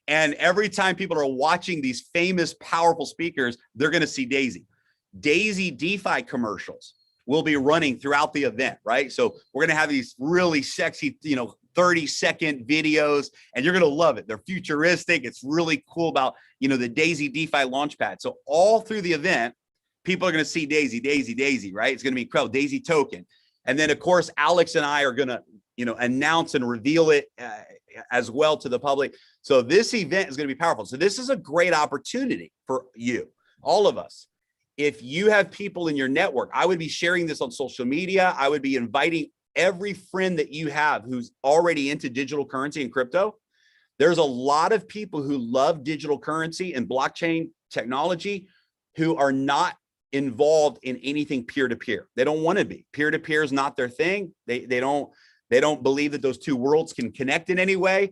and every time people are watching these famous, powerful speakers, they're going to see Daisy. Daisy DeFi commercials will be running throughout the event, right? So we're going to have these really sexy, 30-second videos, and you're going to love it. They're futuristic. It's really cool about, the Daisy DeFi Launchpad. So all through the event, people are going to see Daisy, Daisy, Daisy, right? It's going to be incredible. Daisy token. And then, of course, Alex and I are going to, announce and reveal it as well to the public. So this event is going to be powerful. So this is a great opportunity for you, all of us. If you have people in your network, I would be sharing this on social media. I would be inviting every friend that you have who's already into digital currency and crypto. There's a lot of people who love digital currency and blockchain technology who are not involved in anything peer-to-peer. They don't want to be. Peer-to-peer is not their thing. They don't believe that those two worlds can connect in any way,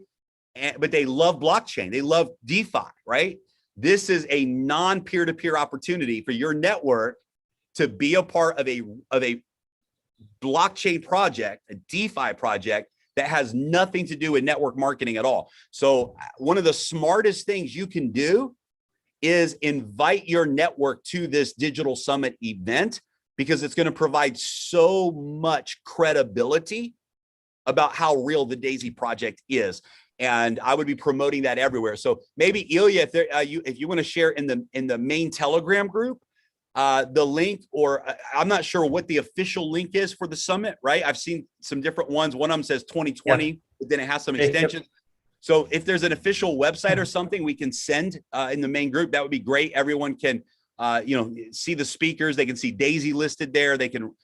but they love blockchain. They love DeFi, right? This is a non-peer-to-peer opportunity for your network to be a part of a blockchain project, a DeFi project that has nothing to do with network marketing at all. So one of the smartest things you can do is invite your network to this digital summit event, because it's going to provide so much credibility about how real the Daisy project is. And I would be promoting that everywhere. So maybe Ilya, if you want to share in the main Telegram group, the link, or I'm not sure what the official link is for the summit, right? I've seen some different ones. One of them says 2020, but then it has some extensions. So if there's an official website or something we can send in the main group, that would be great. Everyone can, see the speakers. They can see Daisy listed there. They can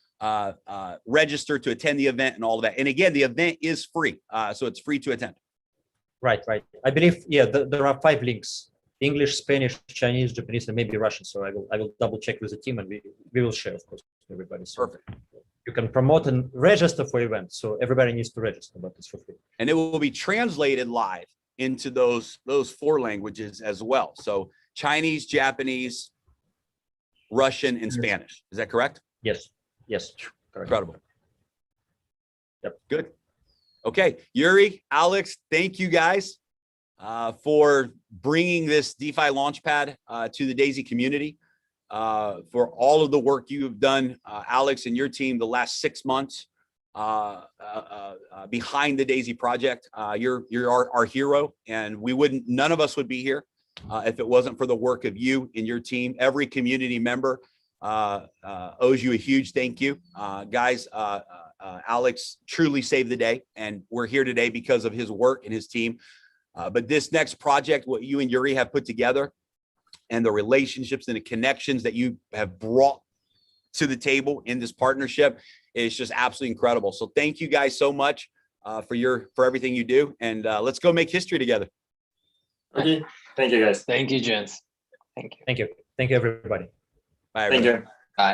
register to attend the event and all of that. And again, the event is free. So it's free to attend. Right. I believe, there are 5 links: English, Spanish, Chinese, Japanese, and maybe Russian. So I will double check with the team, and we will share, of course, with everybody. So perfect. You can promote and register for events. So everybody needs to register, but it's for free. And it will be translated live into those 4 languages as well. So Chinese, Japanese, Russian, and Spanish. Is that correct? Yes. Correct. Incredible. Yep. Good. Okay, Yuri, Alex, thank you guys. for bringing this DeFi Launchpad to the Daisy community, for all of the work you've done, Alex and your team, the last 6 months behind the Daisy project. You're our hero, and none of us would be here if it wasn't for the work of you and your team. Every community member owes you a huge thank you. Guys, Alex truly saved the day, and we're here today because of his work and his team. But this next project, what you and Yuri have put together, and the relationships and the connections that you have brought to the table in this partnership is just absolutely incredible. So thank you guys so much for everything you do, and let's go make history together. Okay, thank you guys. Thank you, gents. Thank you. Thank you. Thank you, everybody. Bye, Thank everybody. you.